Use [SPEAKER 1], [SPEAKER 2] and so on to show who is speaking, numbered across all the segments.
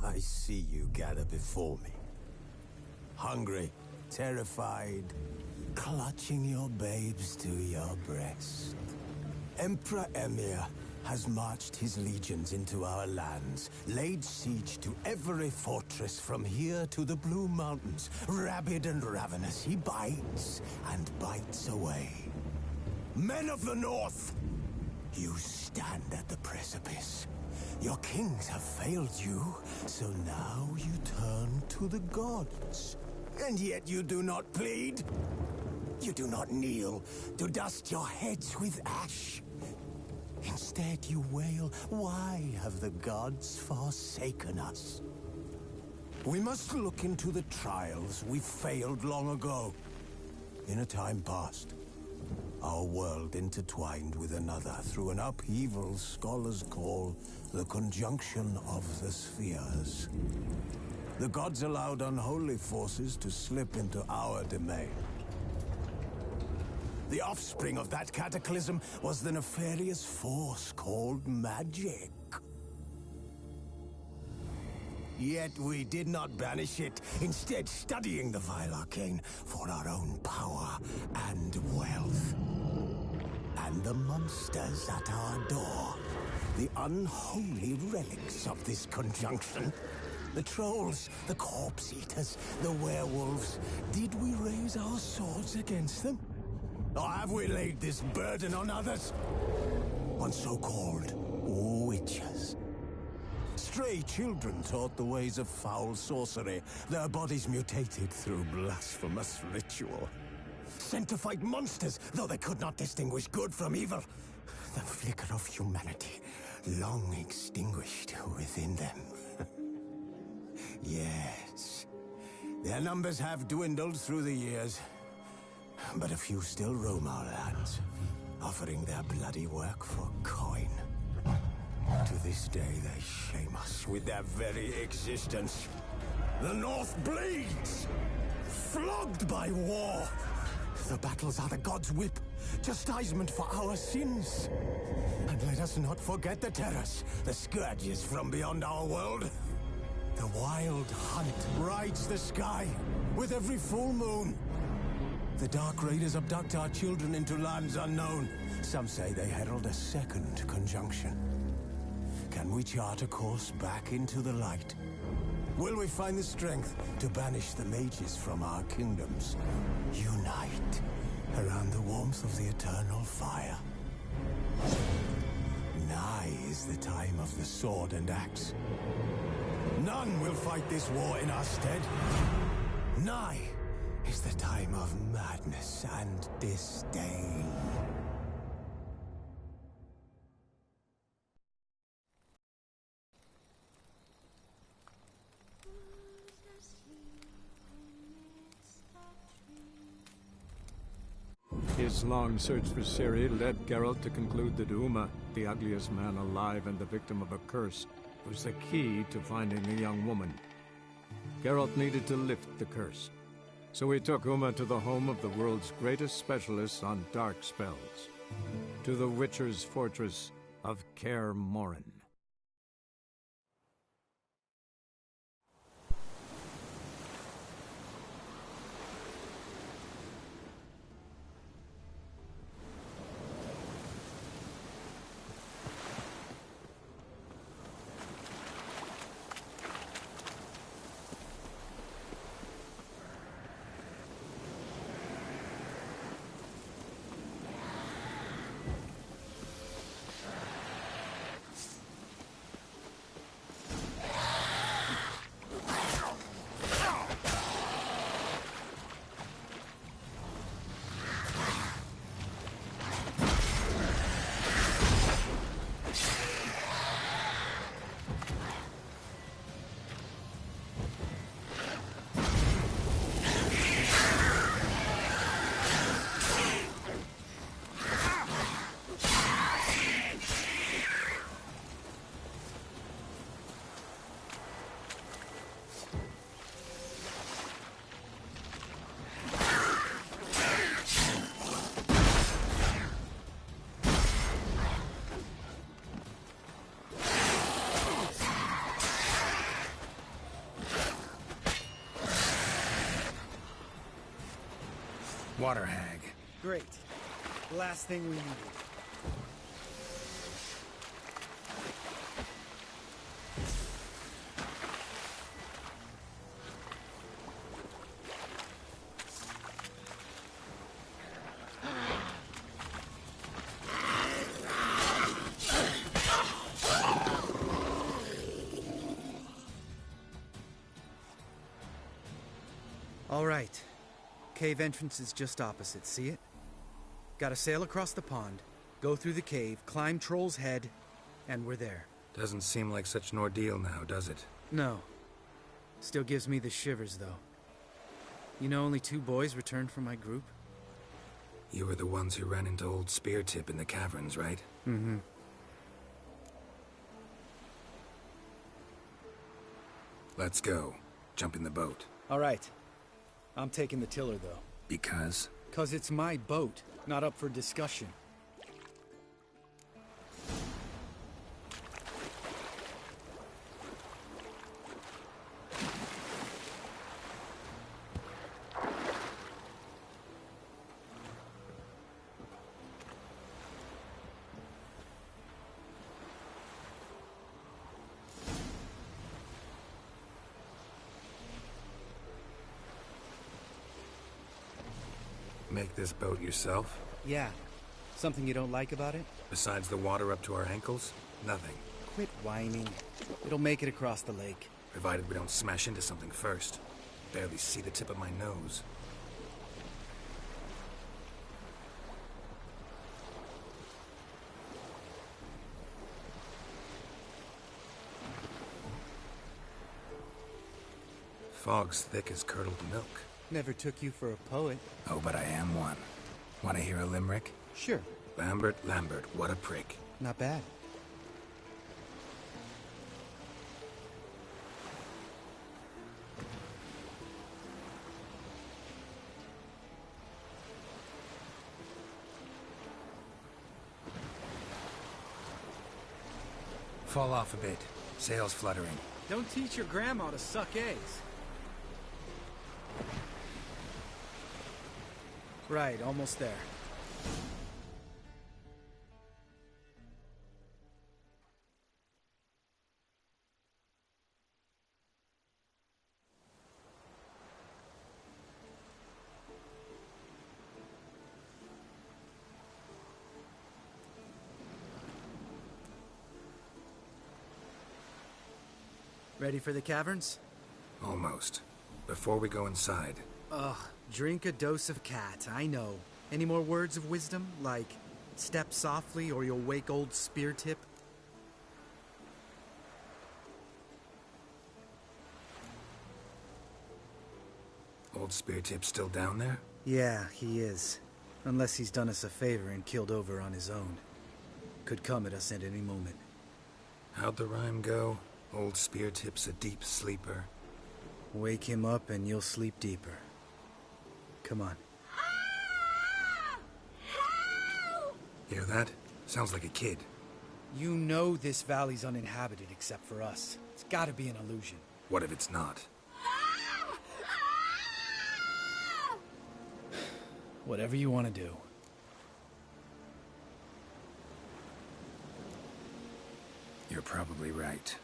[SPEAKER 1] I see you gather before me. Hungry, terrified, clutching your babes to your breast. Emperor Emir has marched his legions into our lands, laid siege to every fortress from here to the Blue Mountains. Rabid and ravenous, he bites and bites away. Men of the North, you stand at the precipice. Your kings have failed you, so now you turn to the gods. And yet you do not plead. You do not kneel to dust your heads with ash. Instead you wail, why have the gods forsaken us? We must look into the trials we failed long ago. In a time past, our world intertwined with another through an upheaval scholars call the conjunction of the spheres. The gods allowed unholy forces to slip into our domain. The offspring of that cataclysm was the nefarious force called magic. Yet we did not banish it, instead studying the vile arcane for our own power and wealth. And the monsters at our door, the unholy relics of this conjunction. The trolls, the corpse-eaters, the werewolves. Did we raise our swords against them? Or have we laid this burden on others? On so-called witches. Stray children taught the ways of foul sorcery, their bodies mutated through blasphemous ritual. Sent to fight monsters, though they could not distinguish good from evil. The flicker of humanity, long extinguished within them. Yes, their numbers have dwindled through the years. But a few still roam our lands, offering their bloody work for coin. To this day, they shame us with their very existence. The North bleeds, flogged by war. The battles are the gods' whip, chastisement for our sins. And let us not forget the terrors, the scourges from beyond our world. The wild hunt rides the sky with every full moon. The Dark Raiders abduct our children into lands unknown. Some say they herald a second conjunction. Can we chart a course back into the light? Will we find the strength to banish the mages from our kingdoms? Unite around the warmth of the eternal fire. Nigh is the time of the sword and axe. None will fight this war in our stead. Nigh is the time of madness and disdain.
[SPEAKER 2] His long search for Ciri led Geralt to conclude that Uma, the ugliest man alive and the victim of a curse, was the key to finding the young woman. Geralt needed to lift the curse. So he took Uma to the home of the world's greatest specialists on dark spells, to the Witcher's fortress of Kaer Morhen.
[SPEAKER 3] Water hag.
[SPEAKER 4] Great. Last thing we needed. All right. Cave entrance is just opposite, see it? Gotta sail across the pond, go through the cave, climb Troll's Head, and we're there.
[SPEAKER 3] Doesn't seem like such an ordeal now, does it?
[SPEAKER 4] No. Still gives me the shivers, though. You know only 2 boys returned from my group?
[SPEAKER 3] You were the ones who ran into old Speartip in the caverns, right?
[SPEAKER 4] Mm-hmm.
[SPEAKER 3] Let's go. Jump in the boat.
[SPEAKER 4] All right. I'm taking the tiller, though.
[SPEAKER 3] Because?
[SPEAKER 4] 'Cause it's my boat, not up for discussion.
[SPEAKER 3] Make this boat yourself?
[SPEAKER 4] Yeah. Something you don't like about it?
[SPEAKER 3] Besides the water up to our ankles? Nothing.
[SPEAKER 4] Quit whining. It'll make it across the lake.
[SPEAKER 3] Provided we don't smash into something first. Barely see the tip of my nose. Fog's thick as curdled milk.
[SPEAKER 4] Never took you for a poet.
[SPEAKER 3] Oh, but I am one. Want to hear a limerick?
[SPEAKER 4] Sure.
[SPEAKER 3] Lambert, Lambert, what a prick.
[SPEAKER 4] Not bad.
[SPEAKER 3] Fall off a bit. Sails fluttering.
[SPEAKER 4] Don't teach your grandma to suck eggs. Right, almost there. Ready for the caverns?
[SPEAKER 3] Almost. Before we go inside,
[SPEAKER 4] Ugh, drink a dose of cat, I know. Any more words of wisdom? Like, step softly or you'll wake old Speartip?
[SPEAKER 3] old Speartip's still down there?
[SPEAKER 4] Yeah, he is. Unless he's done us a favor and killed over on his own. Could come at us at any moment.
[SPEAKER 3] How'd the rhyme go? Old Speartip's a deep sleeper.
[SPEAKER 4] Wake him up and you'll sleep deeper. Come on.
[SPEAKER 3] Hear that? Sounds like a kid.
[SPEAKER 4] You know this valley's uninhabited except for us. It's gotta be an illusion.
[SPEAKER 3] What if it's not?
[SPEAKER 4] Whatever you want to do.
[SPEAKER 3] You're probably right.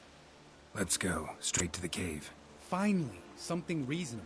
[SPEAKER 3] Let's go, straight to the cave.
[SPEAKER 4] Finally, something reasonable.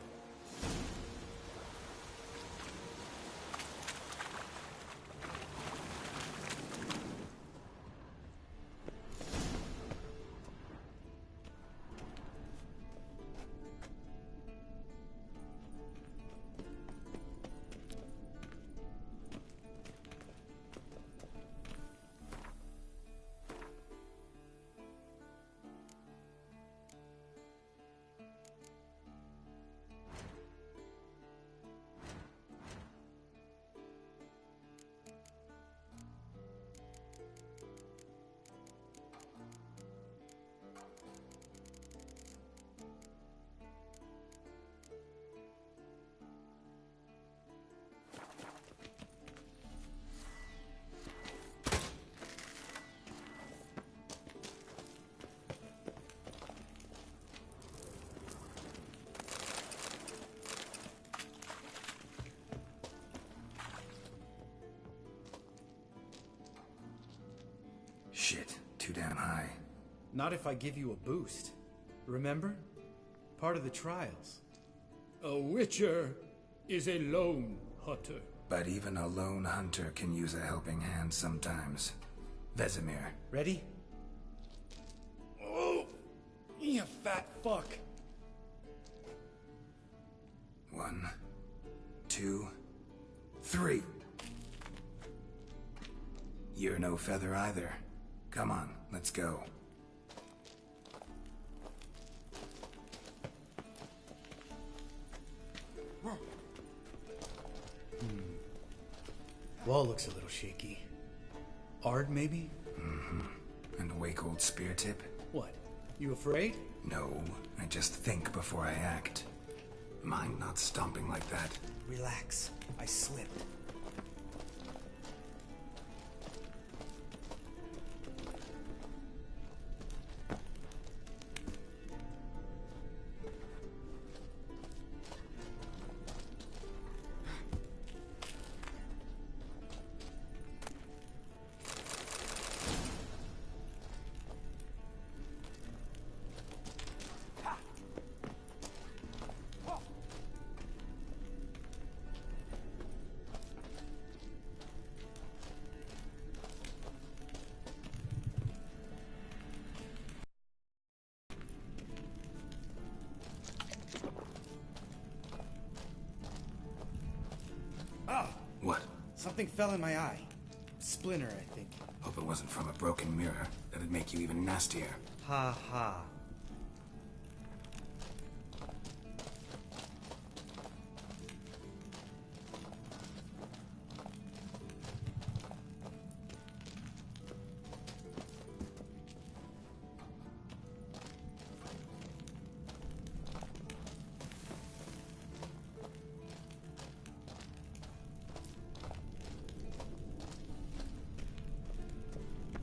[SPEAKER 3] Shit, too damn high.
[SPEAKER 4] Not if I give you a boost. Remember? Part of the trials.
[SPEAKER 5] A witcher is a lone hunter.
[SPEAKER 3] But even a lone hunter can use a helping hand sometimes. Vesemir.
[SPEAKER 4] Ready?
[SPEAKER 5] Oh, you fat fuck.
[SPEAKER 3] 1, 2, 3. You're no feather either. Come on, let's go.
[SPEAKER 4] Wall looks a little shaky. Ard, maybe?
[SPEAKER 3] And a wake-old spear tip?
[SPEAKER 4] What? You afraid?
[SPEAKER 3] No, I just think before I act. Mind not stomping like that.
[SPEAKER 4] Relax. I slipped.
[SPEAKER 3] What?
[SPEAKER 4] Something fell in my eye. Splinter, I think.
[SPEAKER 3] Hope it wasn't from a broken mirror. That'd make you even nastier.
[SPEAKER 4] Ha ha.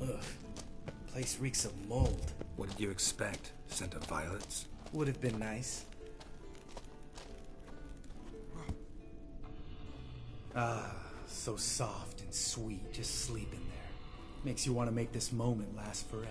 [SPEAKER 4] Ugh. Place reeks of mold.
[SPEAKER 3] What did you expect? Scent of violets?
[SPEAKER 4] Would have been nice. Ah, so soft and sweet, just sleeping there. Makes you want to make this moment last forever.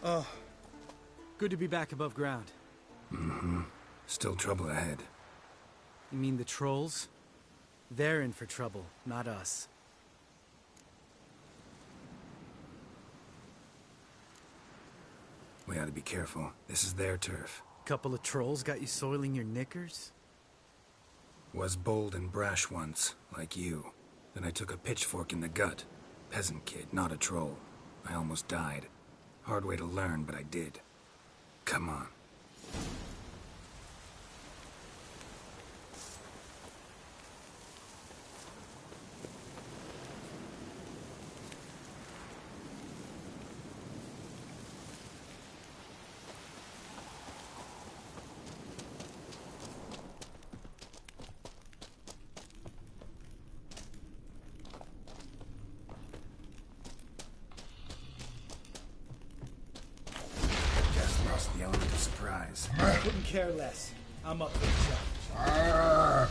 [SPEAKER 4] Oh, good to be back above ground.
[SPEAKER 3] Still trouble ahead.
[SPEAKER 4] You mean the trolls? They're in for trouble, not us.
[SPEAKER 3] We ought to be careful. This is their turf.
[SPEAKER 4] Couple of trolls got you soiling your knickers?
[SPEAKER 3] Was bold and brash once, like you. Then I took a pitchfork in the gut. Peasant kid, not a troll. I almost died. Hard way to learn, but I did. Come on. The element of surprise.
[SPEAKER 4] Couldn't care less. I'm up for the challenge.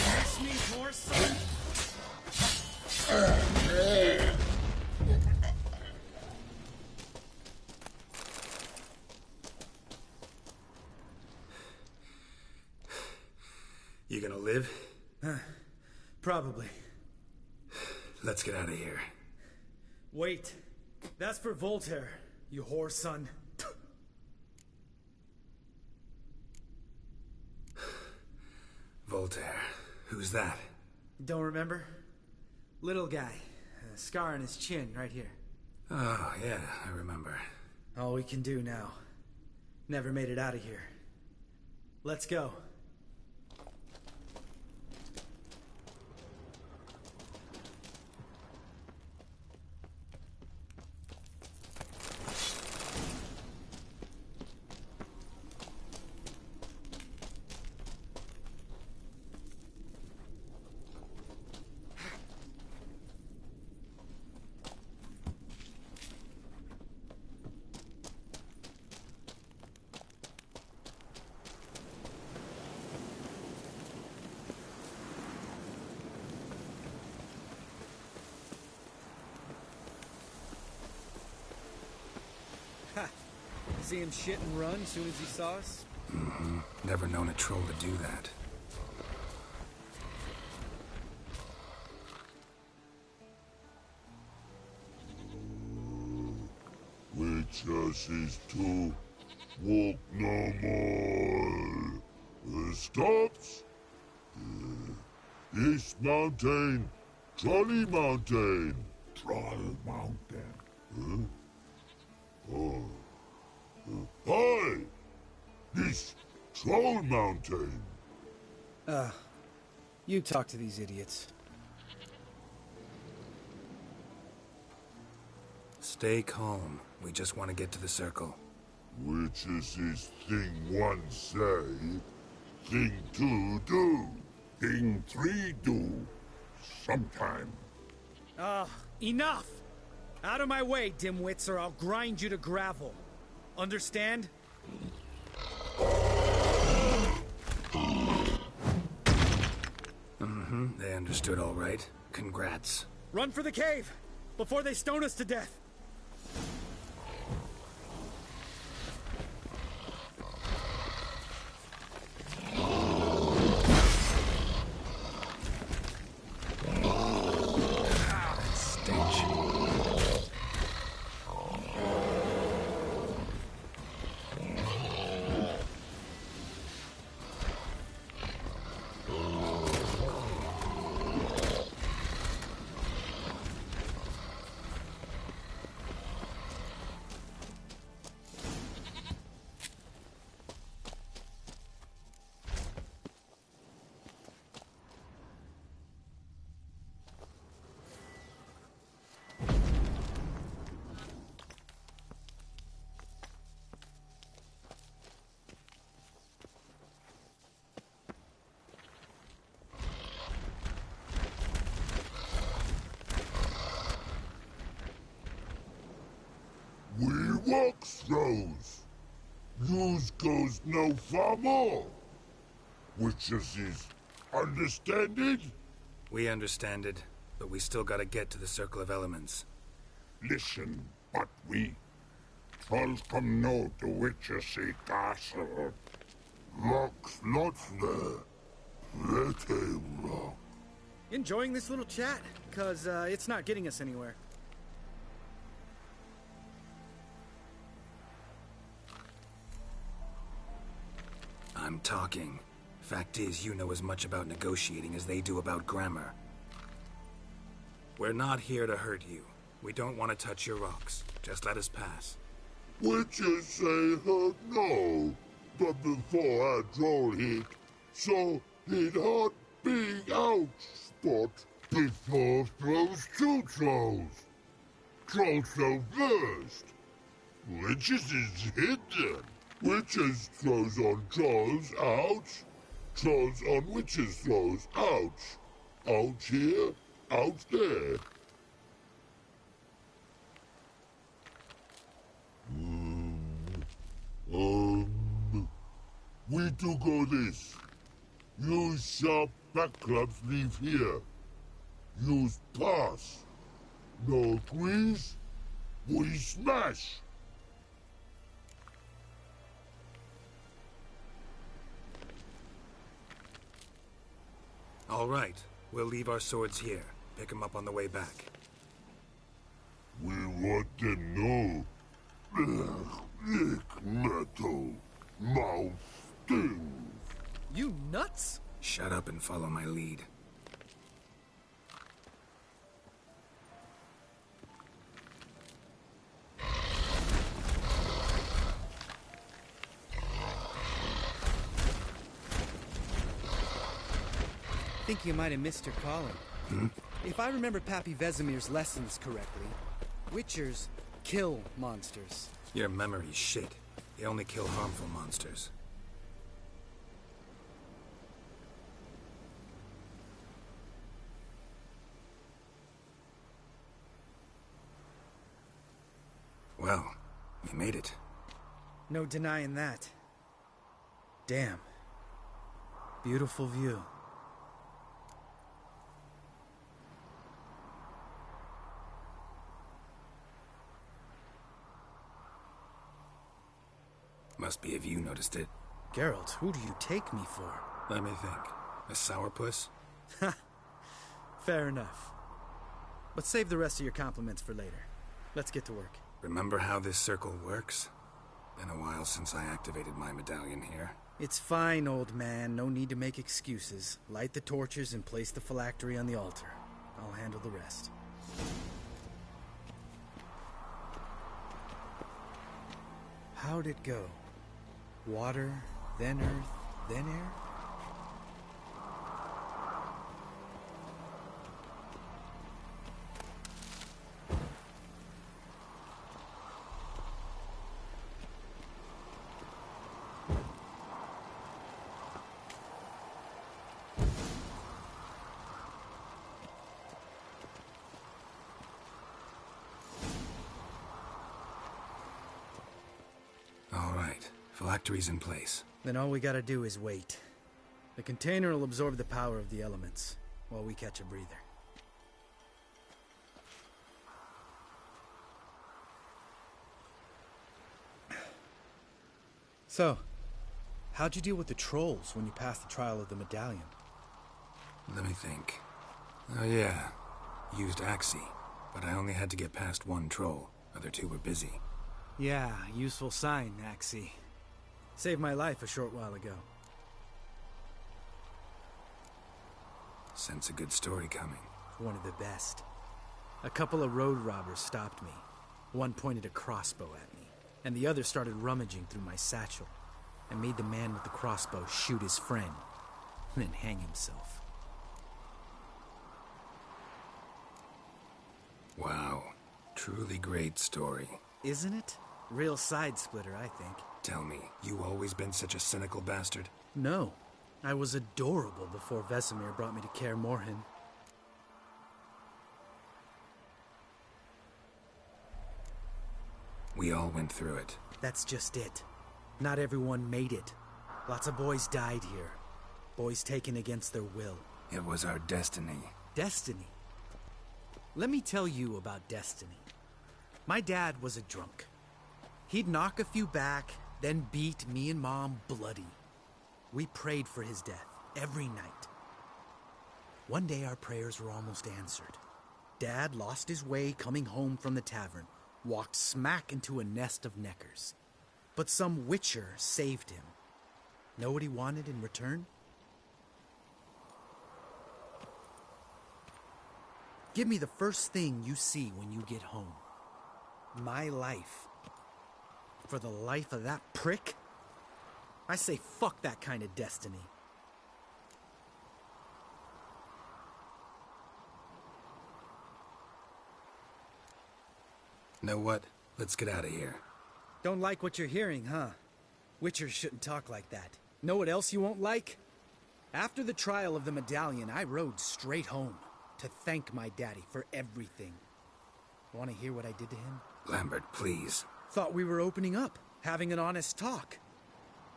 [SPEAKER 4] Ask me for son.
[SPEAKER 3] You gonna live?
[SPEAKER 4] Probably.
[SPEAKER 3] Let's get out of here.
[SPEAKER 4] Wait. That's for Voltaire, you whore son.
[SPEAKER 3] Voltaire. Who's that?
[SPEAKER 4] Don't remember? Little guy. A scar on his chin, right here.
[SPEAKER 3] Oh, yeah, I remember.
[SPEAKER 4] All we can do now. Never made it out of here. Let's go. Ha! See him shit and run as soon as he saw us?
[SPEAKER 3] Mm-hmm. Never known a troll to do that.
[SPEAKER 6] Witches is to walk no more. Stops. East Mountain, Trolley Mountain. Troll Mountain. Oh. Hi! This Troll Mountain.
[SPEAKER 4] You talk to these idiots.
[SPEAKER 3] Stay calm. We just want to get to the circle.
[SPEAKER 6] Witches is thing one say, thing two do, thing three do. Sometime.
[SPEAKER 4] Enough! Out of my way, dimwits, or I'll grind you to gravel. Understand?
[SPEAKER 3] Mm-hmm. They understood all right. Congrats.
[SPEAKER 4] Run for the cave! Before they stone us to death!
[SPEAKER 6] We walk throws. Yous goes no far more. Witches is understand it?
[SPEAKER 3] We understand it, but we still gotta get to the Circle of Elements.
[SPEAKER 6] Listen, but we trolls come no to Witches castle. Rocks lots there. Pretty rock.
[SPEAKER 4] Enjoying this little chat? Cause, it's not getting us anywhere.
[SPEAKER 3] I'm talking. Fact is, you know as much about negotiating as they do about grammar. We're not here to hurt you. We don't want to touch your rocks. Just let us pass.
[SPEAKER 6] Witches say hurt no, but before our troll hit, so he'd hot big out spot before throws two trolls. Trolls throw first. Witches is hidden. Witches throws on trolls, ouch. Trolls on witches throws, ouch. Ouch here, ouch there. We do go this. Use sharp back clubs leave here. Use pass. No squeeze, we smash.
[SPEAKER 3] All right. We'll leave our swords here. Pick them up on the way back.
[SPEAKER 6] We want them know. Ick metal. Mouth stings.
[SPEAKER 4] You nuts?
[SPEAKER 3] Shut up and follow my lead.
[SPEAKER 4] Think you might have missed your calling. If I remember Pappy Vesemir's lessons correctly, Witchers kill monsters.
[SPEAKER 3] Your memory's shit. They only kill harmful monsters. Well, we made it.
[SPEAKER 4] No denying that. Damn. Beautiful view.
[SPEAKER 3] Must be if you noticed it.
[SPEAKER 4] Geralt, who do you take me for?
[SPEAKER 3] Let me think. A sourpuss?
[SPEAKER 4] Fair enough. But save the rest of your compliments for later. Let's get to work.
[SPEAKER 3] Remember how this circle works? Been a while since I activated my medallion here.
[SPEAKER 4] It's fine, old man. No need to make excuses. Light the torches and place the phylactery on the altar. I'll handle the rest. How'd it go? Water, then earth, then air?
[SPEAKER 3] Phylactery's in place.
[SPEAKER 4] Then all we gotta do is wait. The container will absorb the power of the elements, while we catch a breather. So, how'd you deal with the trolls when you passed the trial of the medallion?
[SPEAKER 3] Let me think. Oh yeah, used Axii, but I only had to get past one troll. Other two were busy.
[SPEAKER 4] Yeah, useful sign, Axii. Saved my life a short while ago.
[SPEAKER 3] Sense a good story coming.
[SPEAKER 4] One of the best. A couple of road robbers stopped me. One pointed a crossbow at me, and the other started rummaging through my satchel. I made the man with the crossbow shoot his friend, and then hang himself.
[SPEAKER 3] Wow. Truly great story.
[SPEAKER 4] Isn't it? Real side splitter, I think.
[SPEAKER 3] Tell me, you always been such a cynical bastard?
[SPEAKER 4] No. I was adorable before Vesemir brought me to Kaer Morhen.
[SPEAKER 3] We all went through it.
[SPEAKER 4] That's just it. Not everyone made it. Lots of boys died here. Boys taken against their will.
[SPEAKER 3] It was our destiny.
[SPEAKER 4] Destiny? Let me tell you about destiny. My dad was a drunk. He'd knock a few back, then beat me and Mom bloody. We prayed for his death every night. One day our prayers were almost answered. Dad lost his way coming home from the tavern, walked smack into a nest of neckers. But some witcher saved him. Know what he wanted in return? Give me the first thing you see when you get home. My life. For the life of that prick? I say fuck that kind of destiny.
[SPEAKER 3] Know what? Let's get out of here.
[SPEAKER 4] Don't like what you're hearing, huh? Witchers shouldn't talk like that. Know what else you won't like? After the trial of the medallion, I rode straight home to thank my daddy for everything. Want to hear what I did to him?
[SPEAKER 3] Lambert, please.
[SPEAKER 4] Thought we were opening up, having an honest talk.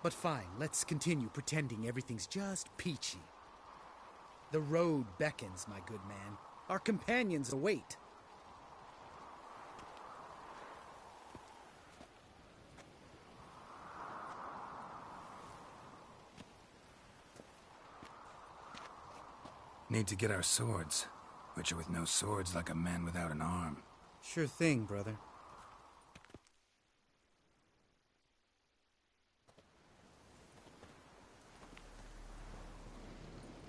[SPEAKER 4] But fine, let's continue pretending everything's just peachy. The road beckons, my good man. Our companions await.
[SPEAKER 3] Need to get our swords. Witcher with no swords like a man without an arm.
[SPEAKER 4] Sure thing, brother.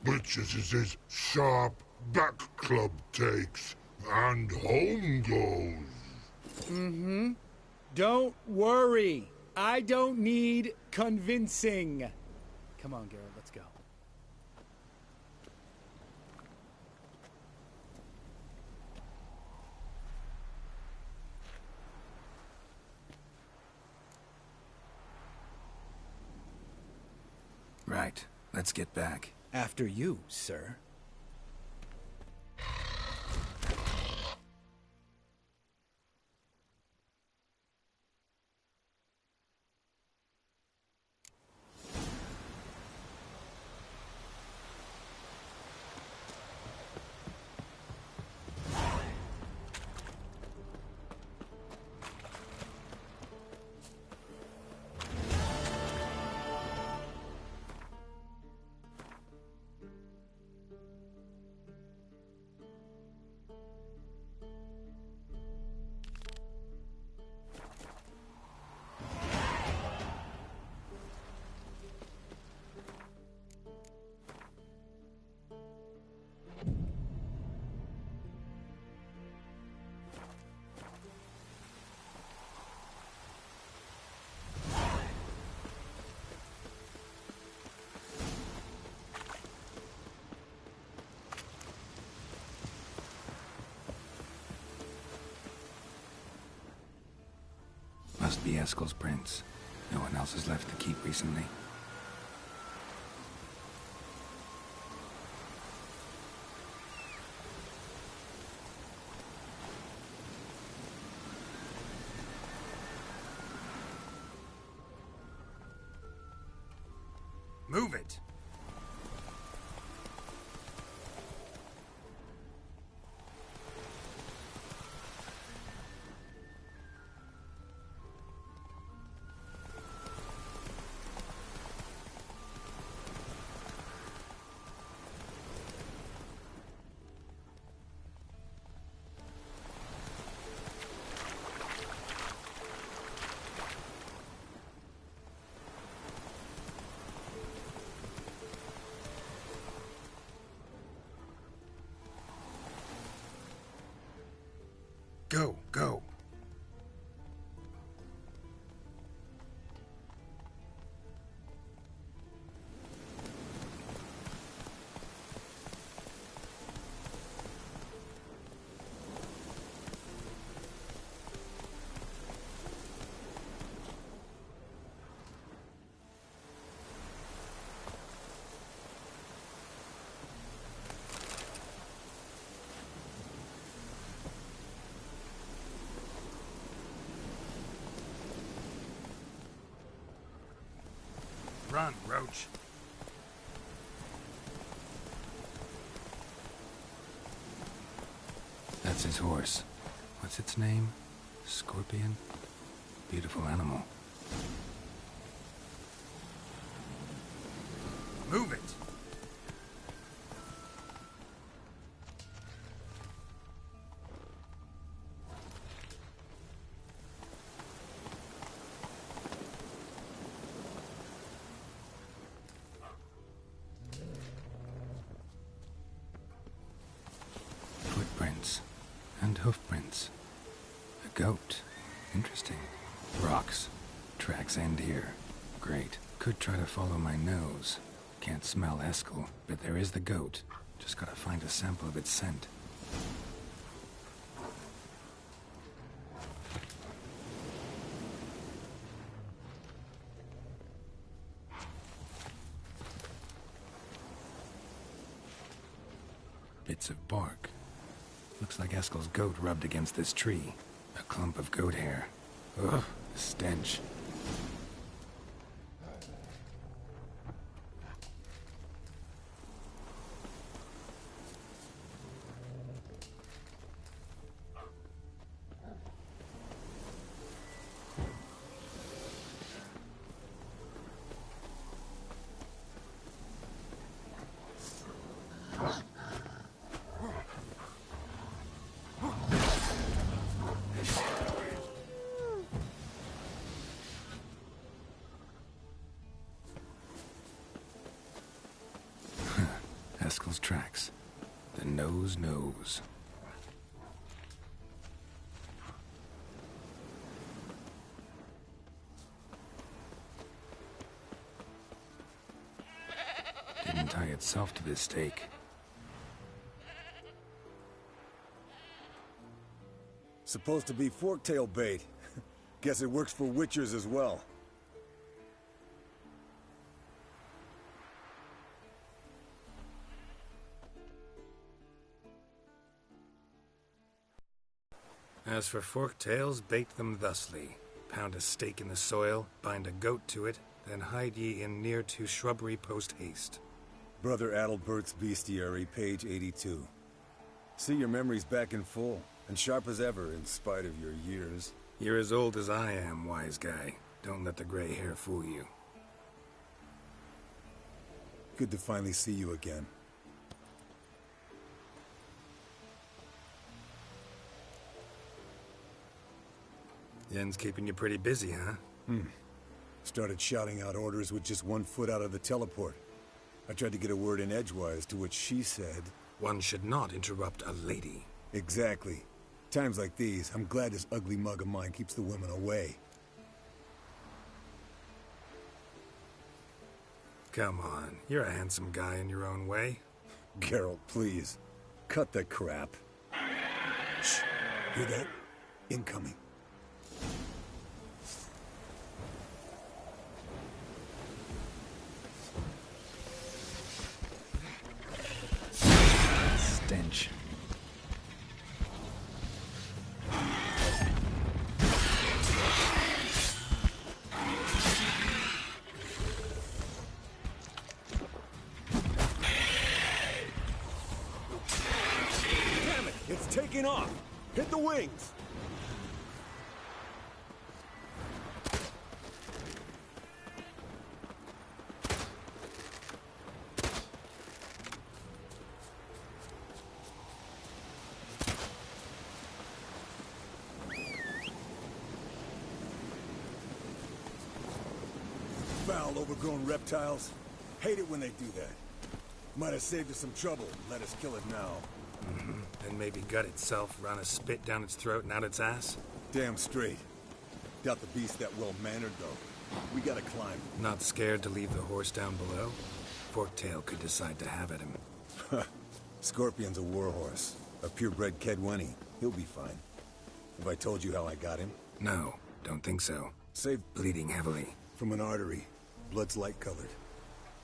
[SPEAKER 6] Witches is his sharp back club takes, and home goes.
[SPEAKER 5] Don't worry. I don't need convincing.
[SPEAKER 4] Come on, Geralt, let's go.
[SPEAKER 3] Right. Let's get back.
[SPEAKER 4] After you, sir.
[SPEAKER 3] Must be Eskel's prints. No one else has left the keep recently. Move it! Go, go. Run, Roach. That's his horse. What's its name? Scorpion? Beautiful animal. Move it! Footprints. And hoofprints. A goat. Interesting. Rocks. Tracks end here. Great. Could try to follow my nose. Can't smell Eskel, but there is the goat. Just gotta find a sample of its scent. Bits of bark. Looks like Eskel's goat rubbed against this tree. A clump of goat hair. Ugh, the stench. rascal's tracks. The nose knows. Didn't tie itself to this stake.
[SPEAKER 7] Supposed to be forktail bait. Guess it works for witchers as well.
[SPEAKER 3] As for forktails, bait them thusly. Pound a stake in the soil, bind a goat to it, then hide ye in near to shrubbery post haste.
[SPEAKER 7] Brother Adalbert's Bestiary, page 82. See, your memory's back in full, and sharp as ever in spite of your years.
[SPEAKER 3] You're as old as I am, wise guy. Don't let the gray hair fool you.
[SPEAKER 7] Good to finally see you again.
[SPEAKER 3] Yen's keeping you pretty busy, huh?
[SPEAKER 7] Started shouting out orders with just 1 foot out of the teleport. I tried to get a word in edgewise, to which she said...
[SPEAKER 3] One should not interrupt a lady.
[SPEAKER 7] Exactly. Times like these, I'm glad this ugly mug of mine keeps the women away.
[SPEAKER 3] Come on, you're a handsome guy in your own way.
[SPEAKER 7] Geralt, please. Cut the crap. Shh. Hear that? Incoming.
[SPEAKER 3] Stench.
[SPEAKER 7] Damn it! It's taking off! Hit the wings! Foul, overgrown reptiles. Hate it when they do that. Might have saved us some trouble. Let us kill it now.
[SPEAKER 3] And maybe gut itself, run a spit down its throat and out its ass?
[SPEAKER 7] Damn straight. Doubt the beast that well-mannered, though. We gotta climb.
[SPEAKER 3] Not scared to leave the horse down below? Forktail could decide to have at him.
[SPEAKER 7] Scorpion's a warhorse. A purebred Kedwenny. He'll be fine. Have I told you how I got him?
[SPEAKER 3] No, don't think so.
[SPEAKER 7] Saved
[SPEAKER 3] Bleeding heavily.
[SPEAKER 7] from an artery. Blood's light-colored.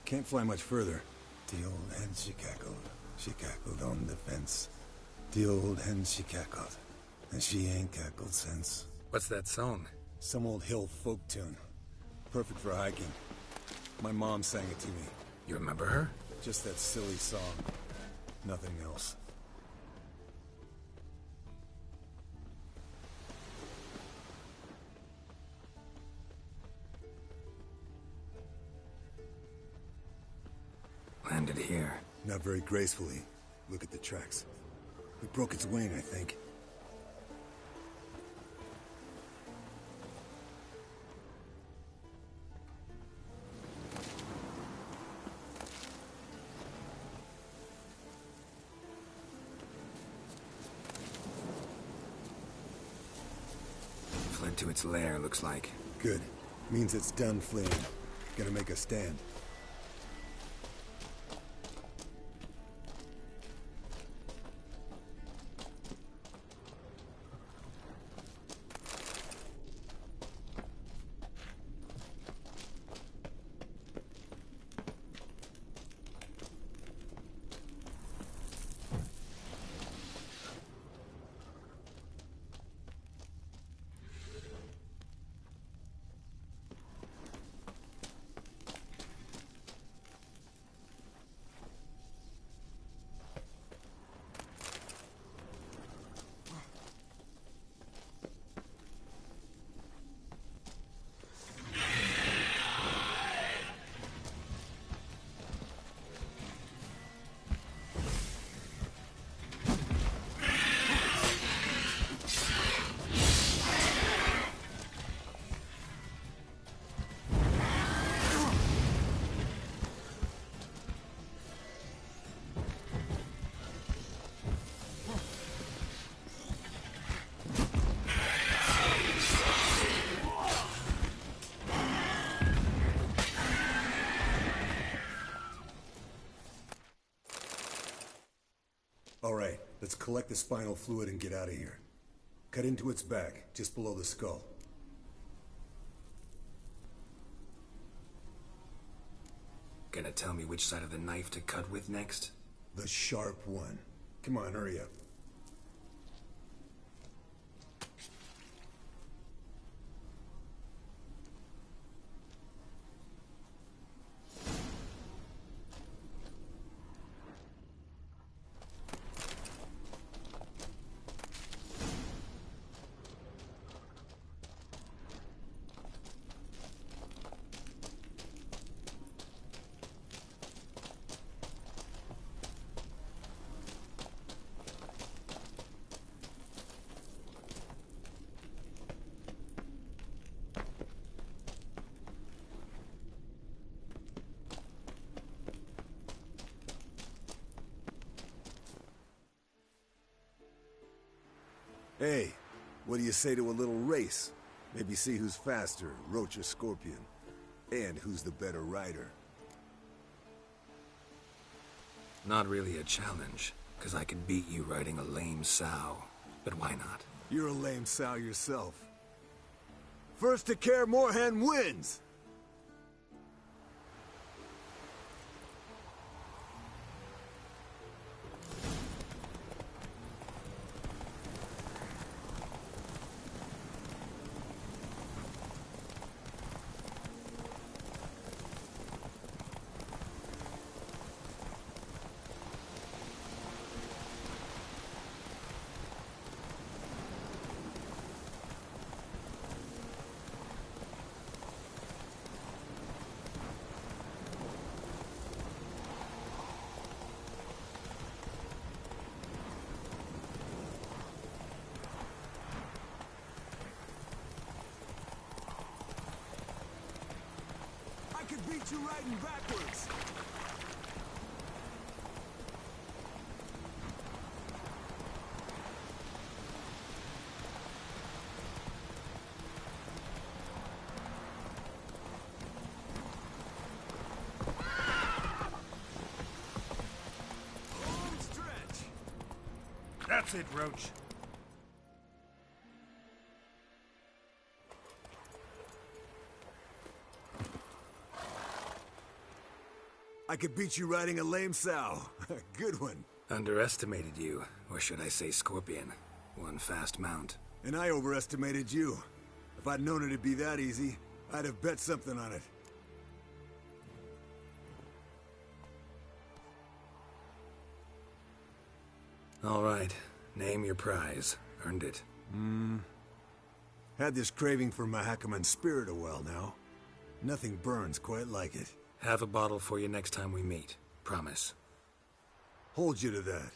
[SPEAKER 7] Can't fly much further. The old hen she cackled. She cackled on the fence. The old hen she cackled. And she ain't cackled since.
[SPEAKER 3] What's that song?
[SPEAKER 7] Some old hill folk tune. Perfect for hiking. My mom sang it to me.
[SPEAKER 3] You remember her?
[SPEAKER 7] Just that silly song. Nothing else.
[SPEAKER 3] Landed here.
[SPEAKER 7] Not very gracefully. Look at the tracks. We broke its wing, I think.
[SPEAKER 3] Fled to its lair, looks like.
[SPEAKER 7] Good. Means it's done fleeing. Gonna make a stand. All right, let's collect the spinal fluid and get out of here. Cut into its back, just below the skull.
[SPEAKER 3] Gonna tell me which side of the knife to cut with next?
[SPEAKER 7] The sharp one. Come on, hurry up. Hey, what do you say to a little race? Maybe see who's faster, Roach or Scorpion. And who's the better rider.
[SPEAKER 3] Not really a challenge, because I could beat you riding a lame sow. But why not?
[SPEAKER 7] You're a lame sow yourself. First to Kaer Morhen wins! I could beat you riding backwards. Home stretch.
[SPEAKER 3] That's it, Roach.
[SPEAKER 7] I could beat you riding a lame sow. Good one.
[SPEAKER 3] Underestimated you, or should I say Scorpion. One fast mount.
[SPEAKER 7] And I overestimated you. If I'd known it'd be that easy, I'd have bet something on it.
[SPEAKER 3] All right, name your prize. Earned it.
[SPEAKER 7] Had this craving for Mahakaman spirit a while now. Nothing burns quite like it.
[SPEAKER 3] Have a bottle for you next time we meet. Promise.
[SPEAKER 7] Hold you to that.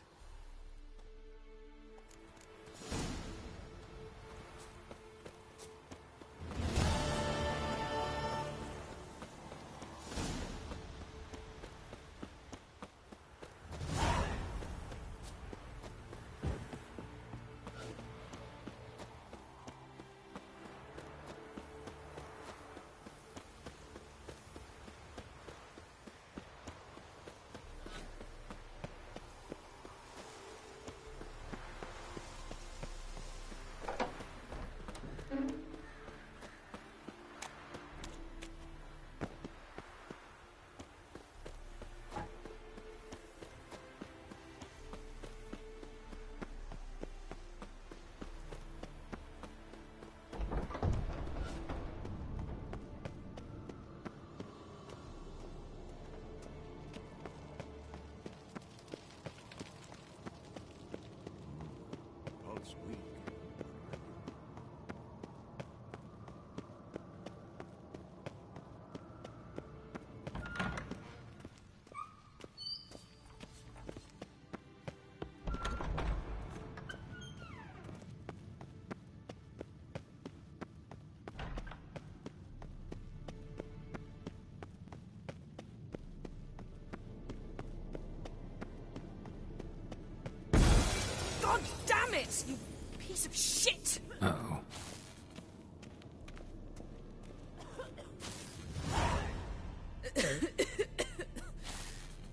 [SPEAKER 8] God damn it, you piece of shit!
[SPEAKER 3] Uh-oh.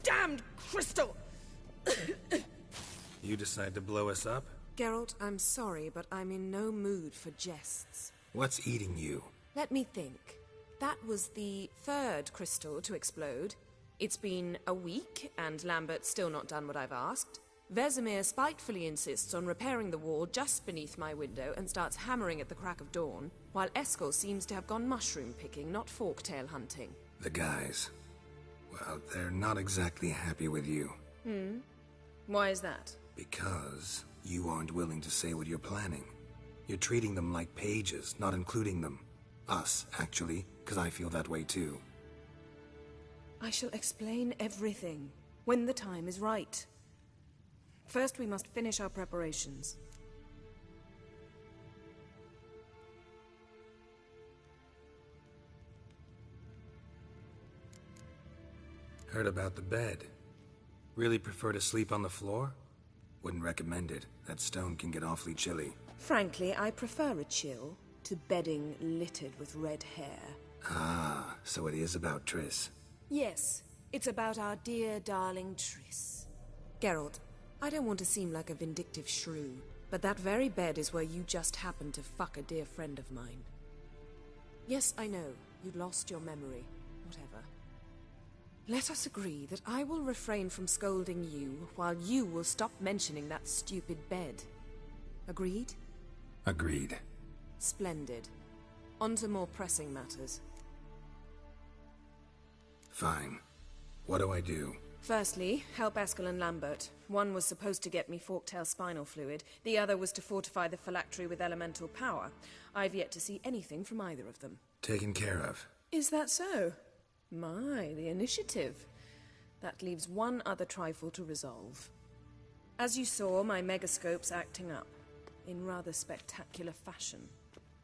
[SPEAKER 8] Damned crystal!
[SPEAKER 3] You decide to blow us up?
[SPEAKER 9] Geralt, I'm sorry, but I'm in no mood for jests.
[SPEAKER 3] What's eating you?
[SPEAKER 9] Let me think. That was the third crystal to explode. It's been a week, and Lambert's still not done what I've asked. Vesemir spitefully insists on repairing the wall just beneath my window and starts hammering at the crack of dawn, while Eskel seems to have gone mushroom picking, not forktail hunting.
[SPEAKER 3] The guys. Well, they're not exactly happy with you.
[SPEAKER 9] Why is that?
[SPEAKER 3] Because you aren't willing to say what you're planning. You're treating them like pages, not including them. Us, actually, because I feel that way too.
[SPEAKER 9] I shall explain everything, when the time is right. First, we must finish our preparations.
[SPEAKER 3] Heard about the bed. Really prefer to sleep on the floor? Wouldn't recommend it. That stone can get awfully chilly.
[SPEAKER 9] Frankly, I prefer a chill to bedding littered with red hair.
[SPEAKER 3] Ah, so it is about Triss.
[SPEAKER 9] Yes, it's about our dear darling Triss. Geralt, I don't want to seem like a vindictive shrew, but that very bed is where you just happened to fuck a dear friend of mine. Yes, I know, you lost your memory. Whatever. Let us agree that I will refrain from scolding you, while you will stop mentioning that stupid bed. Agreed?
[SPEAKER 3] Agreed.
[SPEAKER 9] Splendid. On to more pressing matters.
[SPEAKER 3] Fine. What do I do?
[SPEAKER 9] Firstly, help Eskel and Lambert. One was supposed to get me forktail spinal fluid, the other was to fortify the phylactery with elemental power. I've yet to see anything from either of them.
[SPEAKER 3] Taken care of.
[SPEAKER 9] Is that so? My, the initiative. That leaves one other trifle to resolve. As you saw, my megascope's acting up, in rather spectacular fashion.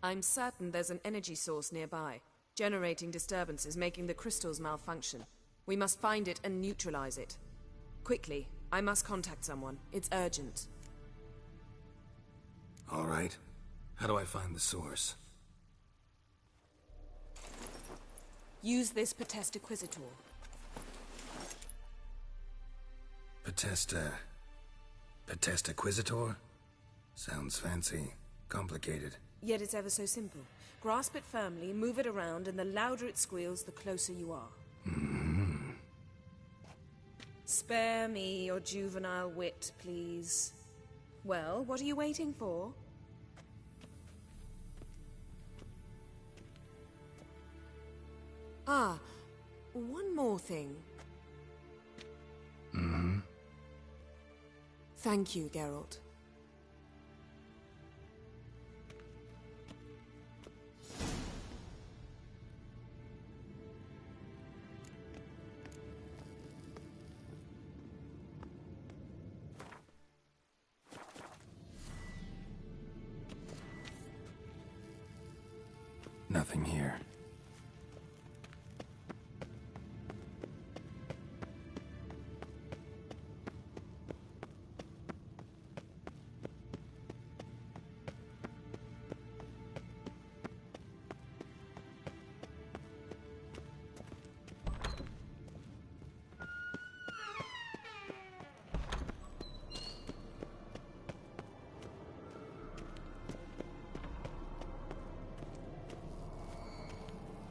[SPEAKER 9] I'm certain there's an energy source nearby, generating disturbances, making the crystals malfunction. We must find it and neutralize it. Quickly, I must contact someone. It's urgent.
[SPEAKER 3] All right. How do I find the source?
[SPEAKER 9] Use this Potesta Quisitor.
[SPEAKER 3] Potesta Quisitor? Sounds fancy. Complicated.
[SPEAKER 9] Yet it's ever so simple. Grasp it firmly, move it around, and the louder it squeals, the closer you are. Spare me your juvenile wit, please. Well, what are you waiting for? Ah, one more thing. Thank you, Geralt.
[SPEAKER 3] Nothing here.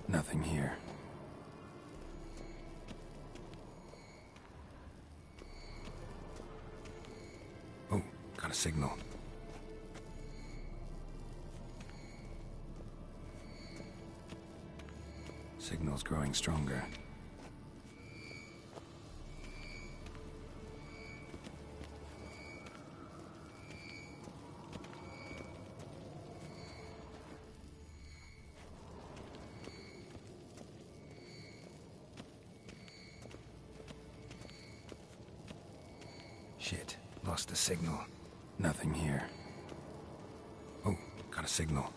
[SPEAKER 3] Nothing here. Oh, got a signal. Signal's growing stronger. Shit, lost the signal. Nothing here. Oh, got a signal.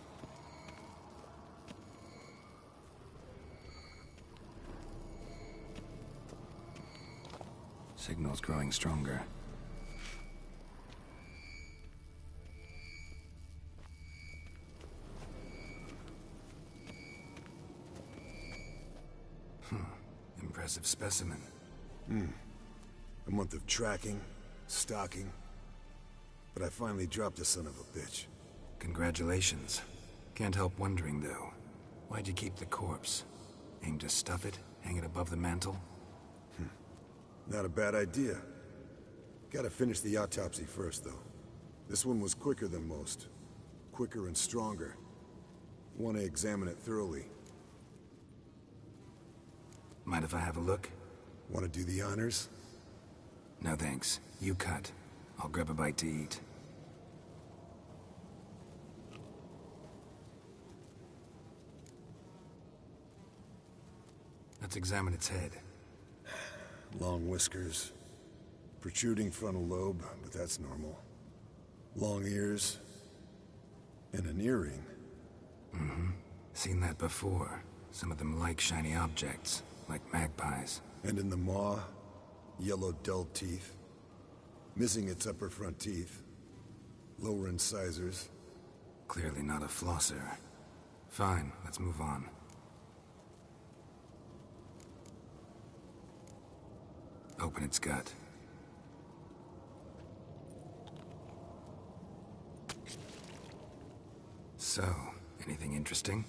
[SPEAKER 3] Signal's growing stronger. Impressive specimen.
[SPEAKER 7] A month of tracking, stalking, but I finally dropped the son of a bitch.
[SPEAKER 3] Congratulations. Can't help wondering, though. Why'd you keep the corpse? Aim to stuff it? Hang it above the mantle?
[SPEAKER 7] Not a bad idea. Gotta finish the autopsy first, though. This one was quicker than most. Quicker and stronger. Want to examine it thoroughly.
[SPEAKER 3] Mind if I have a look?
[SPEAKER 7] Want to do the honors?
[SPEAKER 3] No thanks. You cut. I'll grab a bite to eat. Let's examine its head.
[SPEAKER 7] Long whiskers. Protruding frontal lobe, but that's normal. Long ears. And an earring.
[SPEAKER 3] Mm-hmm. Seen that before. Some of them like shiny objects, like magpies.
[SPEAKER 7] And in the maw, yellow dulled teeth. Missing its upper front teeth. Lower incisors.
[SPEAKER 3] Clearly not a flosser. Fine, let's move on. Open its gut. So, anything interesting?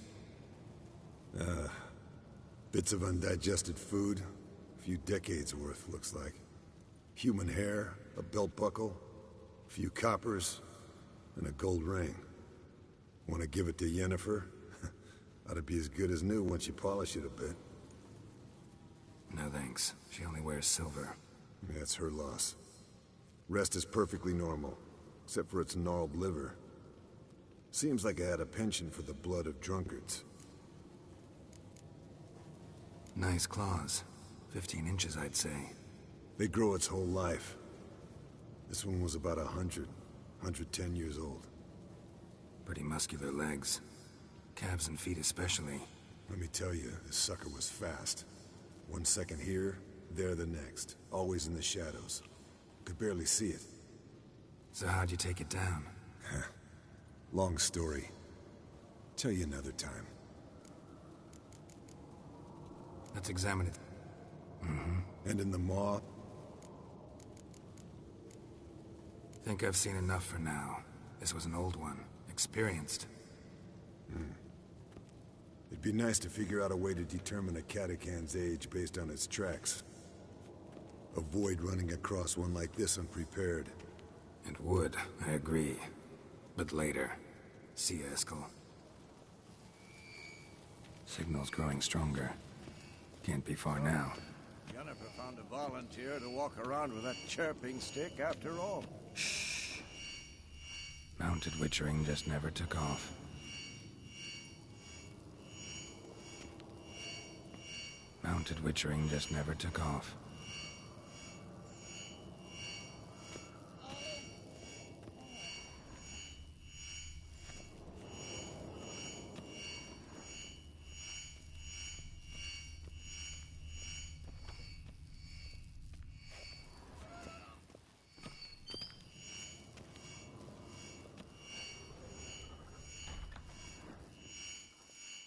[SPEAKER 7] Bits of undigested food. A few decades worth, looks like. Human hair, a belt buckle, a few coppers, and a gold ring. Want to give it to Yennefer? Ought to be as good as new once you polish it a bit.
[SPEAKER 3] No thanks. She only wears silver.
[SPEAKER 7] That's her loss. Rest is perfectly normal, except for its gnarled liver. Seems like I had a penchant for the blood of drunkards.
[SPEAKER 3] Nice claws. 15 inches, I'd say.
[SPEAKER 7] They grow its whole life. This one was about 110 years old.
[SPEAKER 3] Pretty muscular legs. Calves and feet especially.
[SPEAKER 7] Let me tell you, this sucker was fast. 1 second here, there the next. Always in the shadows. Could barely see it.
[SPEAKER 3] So how'd you take it down?
[SPEAKER 7] Long story. Tell you another time.
[SPEAKER 3] Let's examine it. Mm-hmm.
[SPEAKER 7] And in the maw?
[SPEAKER 3] Think I've seen enough for now. This was an old one. Experienced.
[SPEAKER 7] It'd be nice to figure out a way to determine a catacan's age based on its tracks. Avoid running across one like this unprepared.
[SPEAKER 3] It would, I agree. But later. See ya, Eskel. Signal's growing stronger. Can't be far now.
[SPEAKER 10] Jennifer found a volunteer to walk around with that chirping stick after all.
[SPEAKER 3] Shh. Mounted witchering just never took off. Mounted witchering just never took off.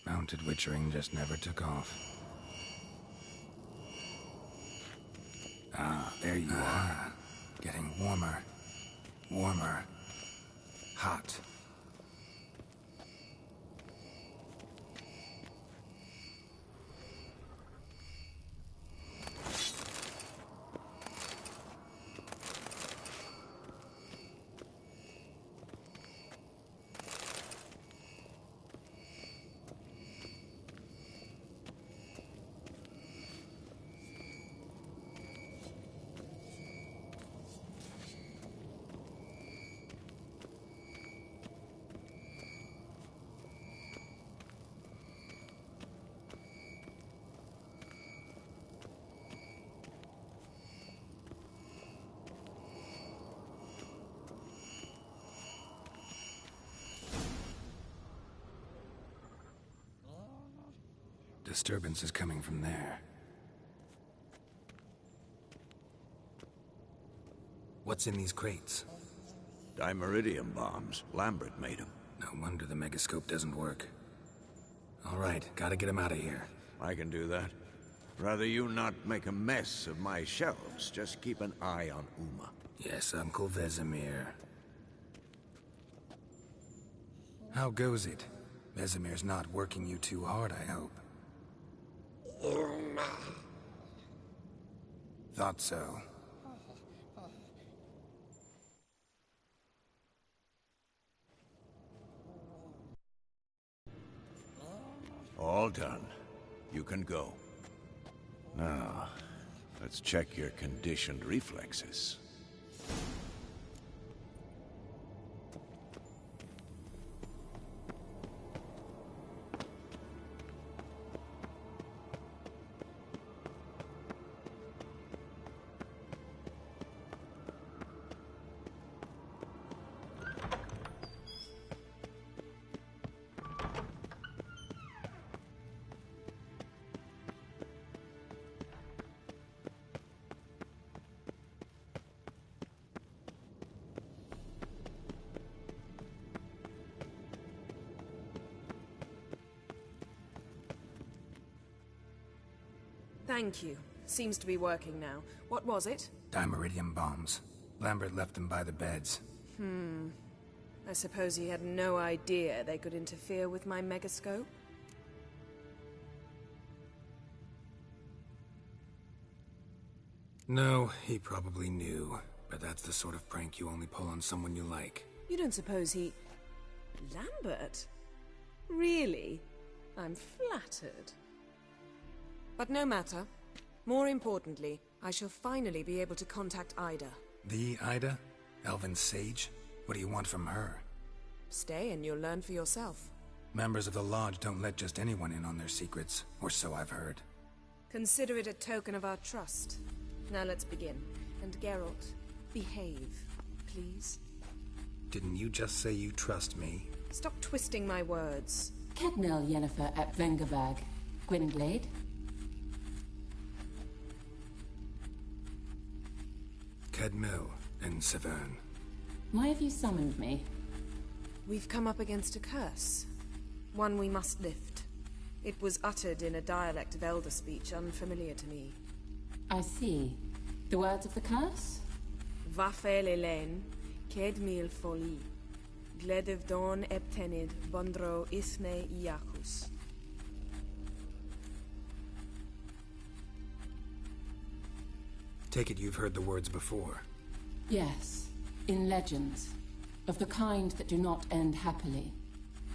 [SPEAKER 3] Mounted witchering just never took off. Ah, there you are. Getting warmer. Warmer. Hot. Disturbance is coming from there. What's in these crates?
[SPEAKER 10] Dimeridium bombs. Lambert made them.
[SPEAKER 3] No wonder the megascope doesn't work. All right, gotta get him out of here.
[SPEAKER 10] I can do that. Rather you not make a mess of my shelves. Just keep an eye on Uma.
[SPEAKER 3] Yes, Uncle Vesemir. How goes it? Vesemir's not working you too hard, I hope. Thought so.
[SPEAKER 10] All done. You can go. Now, let's check your conditioned reflexes.
[SPEAKER 9] Thank you. Seems to be working now. What was it?
[SPEAKER 3] Dimeridium bombs. Lambert left them by the beds.
[SPEAKER 9] I suppose he had no idea they could interfere with my megascope?
[SPEAKER 3] No, he probably knew. But that's the sort of prank you only pull on someone you like.
[SPEAKER 9] You don't suppose he... Lambert? Really? I'm flattered. But no matter. More importantly, I shall finally be able to contact Ida.
[SPEAKER 3] The Ida? Elven sage? What do you want from her?
[SPEAKER 9] Stay and you'll learn for yourself.
[SPEAKER 3] Members of the Lodge don't let just anyone in on their secrets, or so I've heard.
[SPEAKER 9] Consider it a token of our trust. Now let's begin. And Geralt, behave, please.
[SPEAKER 3] Didn't you just say you trust me?
[SPEAKER 9] Stop twisting my words.
[SPEAKER 11] Kednel Yennefer at Vengerberg. Gwynglade?
[SPEAKER 3] Kedmil and Severn.
[SPEAKER 11] Why have you summoned me?
[SPEAKER 9] We've come up against a curse. One we must lift. It was uttered in a dialect of Elder speech unfamiliar to me.
[SPEAKER 11] I see. The words of the curse?
[SPEAKER 9] Vafel Elaine, Kedmil Foli, Gledev Don Eptenid, Bondro Isne Iacus.
[SPEAKER 3] Take it you've heard the words before.
[SPEAKER 11] Yes, in legends. Of the kind that do not end happily.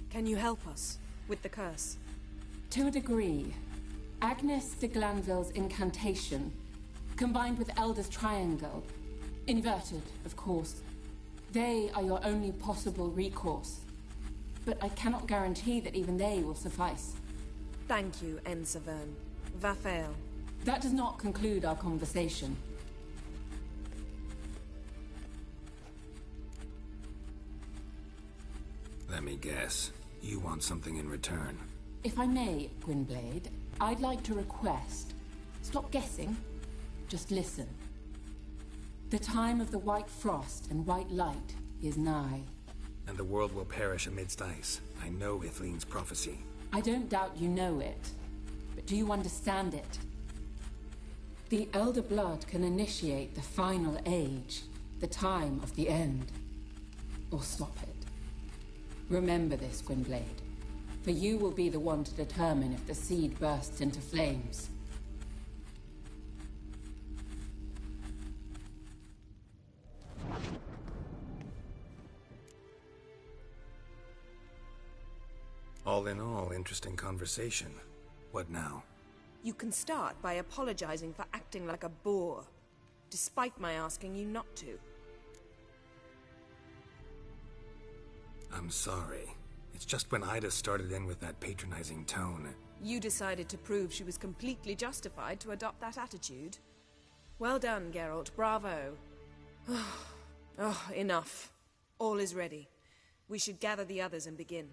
[SPEAKER 9] Can you help us with the curse?
[SPEAKER 11] To a degree. Agnes de Glanville's incantation, combined with Elder's triangle, inverted, of course. They are your only possible recourse. But I cannot guarantee that even they will suffice.
[SPEAKER 9] Thank you, Ensavern. Vafel.
[SPEAKER 11] That does not conclude our conversation.
[SPEAKER 3] Let me guess. You want something in return.
[SPEAKER 11] If I may, Gwynblade, I'd like to request... Stop guessing. Just listen. The time of the white frost and white light is nigh.
[SPEAKER 3] And the world will perish amidst ice. I know Ithleen's prophecy.
[SPEAKER 11] I don't doubt you know it. But do you understand it? The Elder Blood can initiate the final age, the time of the end. Or stop it. Remember this, Gwynblade. For you will be the one to determine if the seed bursts into flames.
[SPEAKER 3] All in all, interesting conversation. What now?
[SPEAKER 9] You can start by apologizing for acting like a boor, despite my asking you not to.
[SPEAKER 3] I'm sorry. It's just when Ida started in with that patronizing tone.
[SPEAKER 9] You decided to prove she was completely justified to adopt that attitude. Well done, Geralt. Bravo. Oh, enough. All is ready. We should gather the others and begin.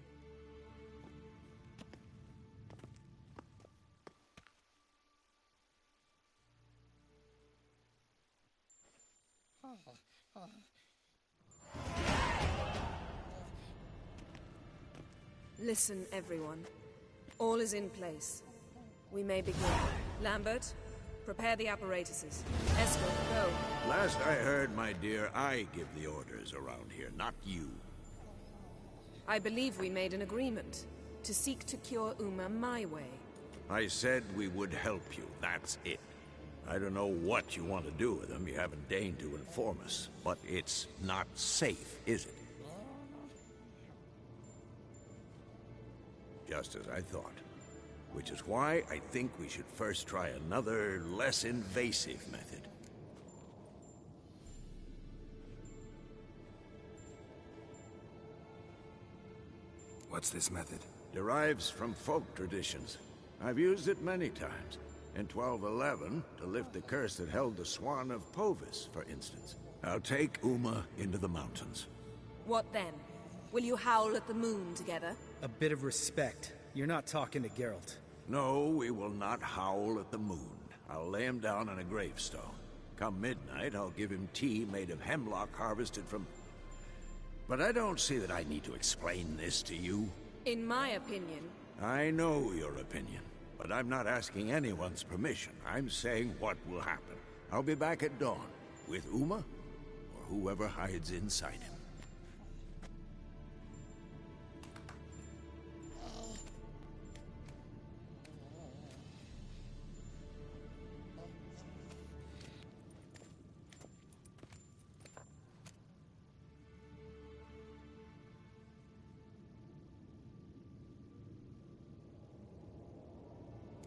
[SPEAKER 9] Listen, everyone. All is in place. We may begin. Lambert, prepare the apparatuses. Escort, go.
[SPEAKER 10] Last I heard, my dear, I give the orders around here, not you.
[SPEAKER 9] I believe we made an agreement to seek to cure Uma my way.
[SPEAKER 10] I said we would help you, that's it. I don't know what you want to do with them, you haven't deigned to inform us. But it's not safe, is it? Just as I thought. Which is why I think we should first try another, less invasive method.
[SPEAKER 3] What's this method?
[SPEAKER 10] Derives from folk traditions. I've used it many times. In 1211, to lift the curse that held the Swan of Povis, for instance. I'll take Uma into the mountains.
[SPEAKER 9] What then? Will you howl at the moon together?
[SPEAKER 4] A bit of respect. You're not talking to Geralt.
[SPEAKER 10] No, we will not howl at the moon. I'll lay him down on a gravestone. Come midnight, I'll give him tea made of hemlock harvested from... But I don't see that I need to explain this to you.
[SPEAKER 9] In my opinion...
[SPEAKER 10] I know your opinion, but I'm not asking anyone's permission. I'm saying what will happen. I'll be back at dawn, with Uma, or whoever hides inside him.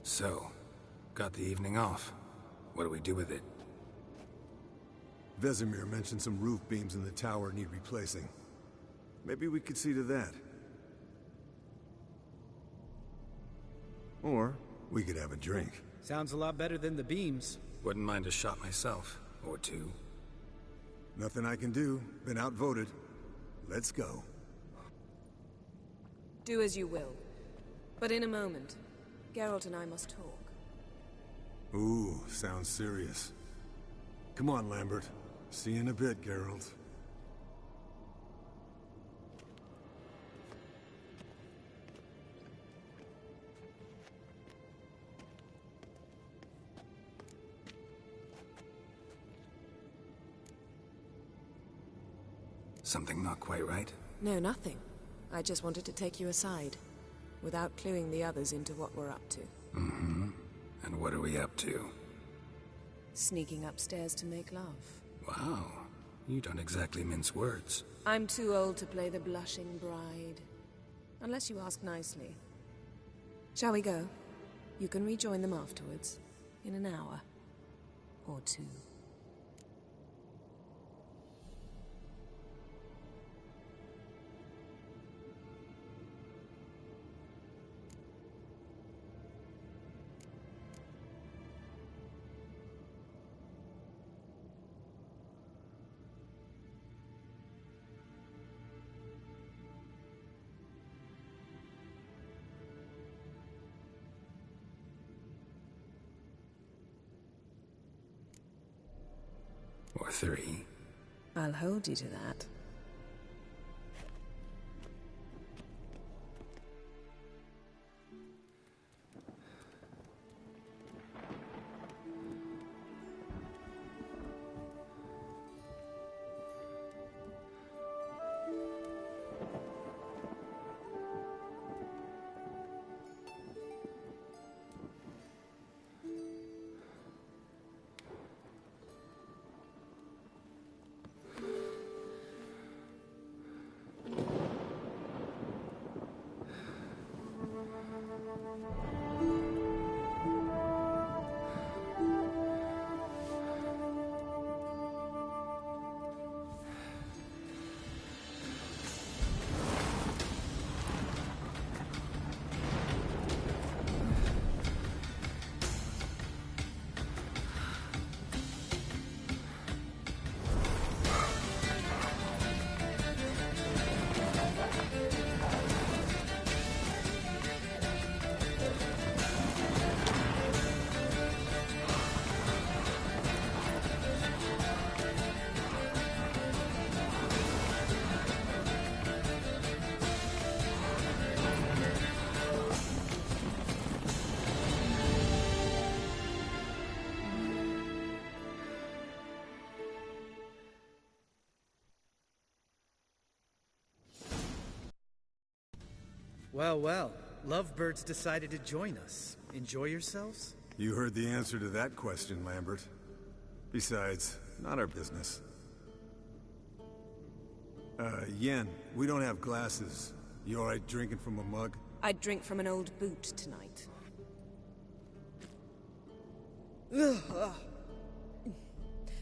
[SPEAKER 3] So, got the evening off. What do we do with it?
[SPEAKER 7] Vesemir mentioned some roof beams in the tower need replacing. Maybe we could see to that. Or we could have a drink.
[SPEAKER 4] Sounds a lot better than the beams.
[SPEAKER 3] Wouldn't mind a shot myself. Or two.
[SPEAKER 7] Nothing I can do. Been outvoted. Let's go.
[SPEAKER 9] Do as you will. But in a moment, Geralt and I must talk.
[SPEAKER 7] Ooh, sounds serious. Come on, Lambert. See you in a bit, Geralt.
[SPEAKER 3] Something not quite right?
[SPEAKER 9] No, nothing. I just wanted to take you aside, without cluing the others into what we're up to.
[SPEAKER 3] Mm-hmm. And what are we up to?
[SPEAKER 9] Sneaking upstairs to make love.
[SPEAKER 3] Wow. You don't exactly mince words.
[SPEAKER 9] I'm too old to play the blushing bride. Unless you ask nicely. Shall we go? You can rejoin them afterwards. In an hour. Or two.
[SPEAKER 3] Or three.
[SPEAKER 9] I'll hold you to that.
[SPEAKER 4] Well, well. Lovebirds decided to join us. Enjoy yourselves?
[SPEAKER 7] You heard the answer to that question, Lambert. Besides, not our business. Yen, we don't have glasses. You alright drinking from a mug?
[SPEAKER 9] I'd drink from an old boot tonight.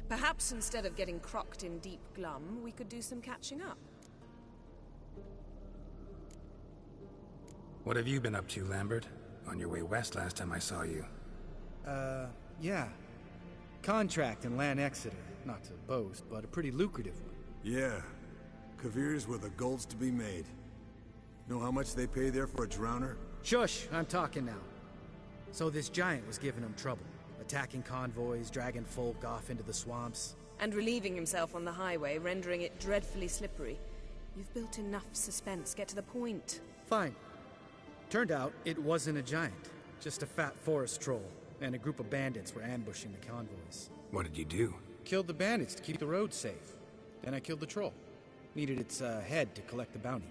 [SPEAKER 9] Perhaps instead of getting crocked in deep glum, we could do some catching up.
[SPEAKER 3] What have you been up to, Lambert? On your way west last time I saw you.
[SPEAKER 4] Yeah. Contract in Lan Exeter. Not to boast, but a pretty lucrative one.
[SPEAKER 7] Yeah. Kavir's where the gold's to be made. Know how much they pay there for a drowner?
[SPEAKER 4] Shush! I'm talking now. So this giant was giving him trouble. Attacking convoys, dragging folk off into the swamps.
[SPEAKER 9] And relieving himself on the highway, rendering it dreadfully slippery. You've built enough suspense. Get to the point.
[SPEAKER 4] Fine. Turned out, it wasn't a giant. Just a fat forest troll. And a group of bandits were ambushing the convoys.
[SPEAKER 3] What did you do?
[SPEAKER 4] Killed the bandits to keep the road safe. Then I killed the troll. Needed its head to collect the bounty.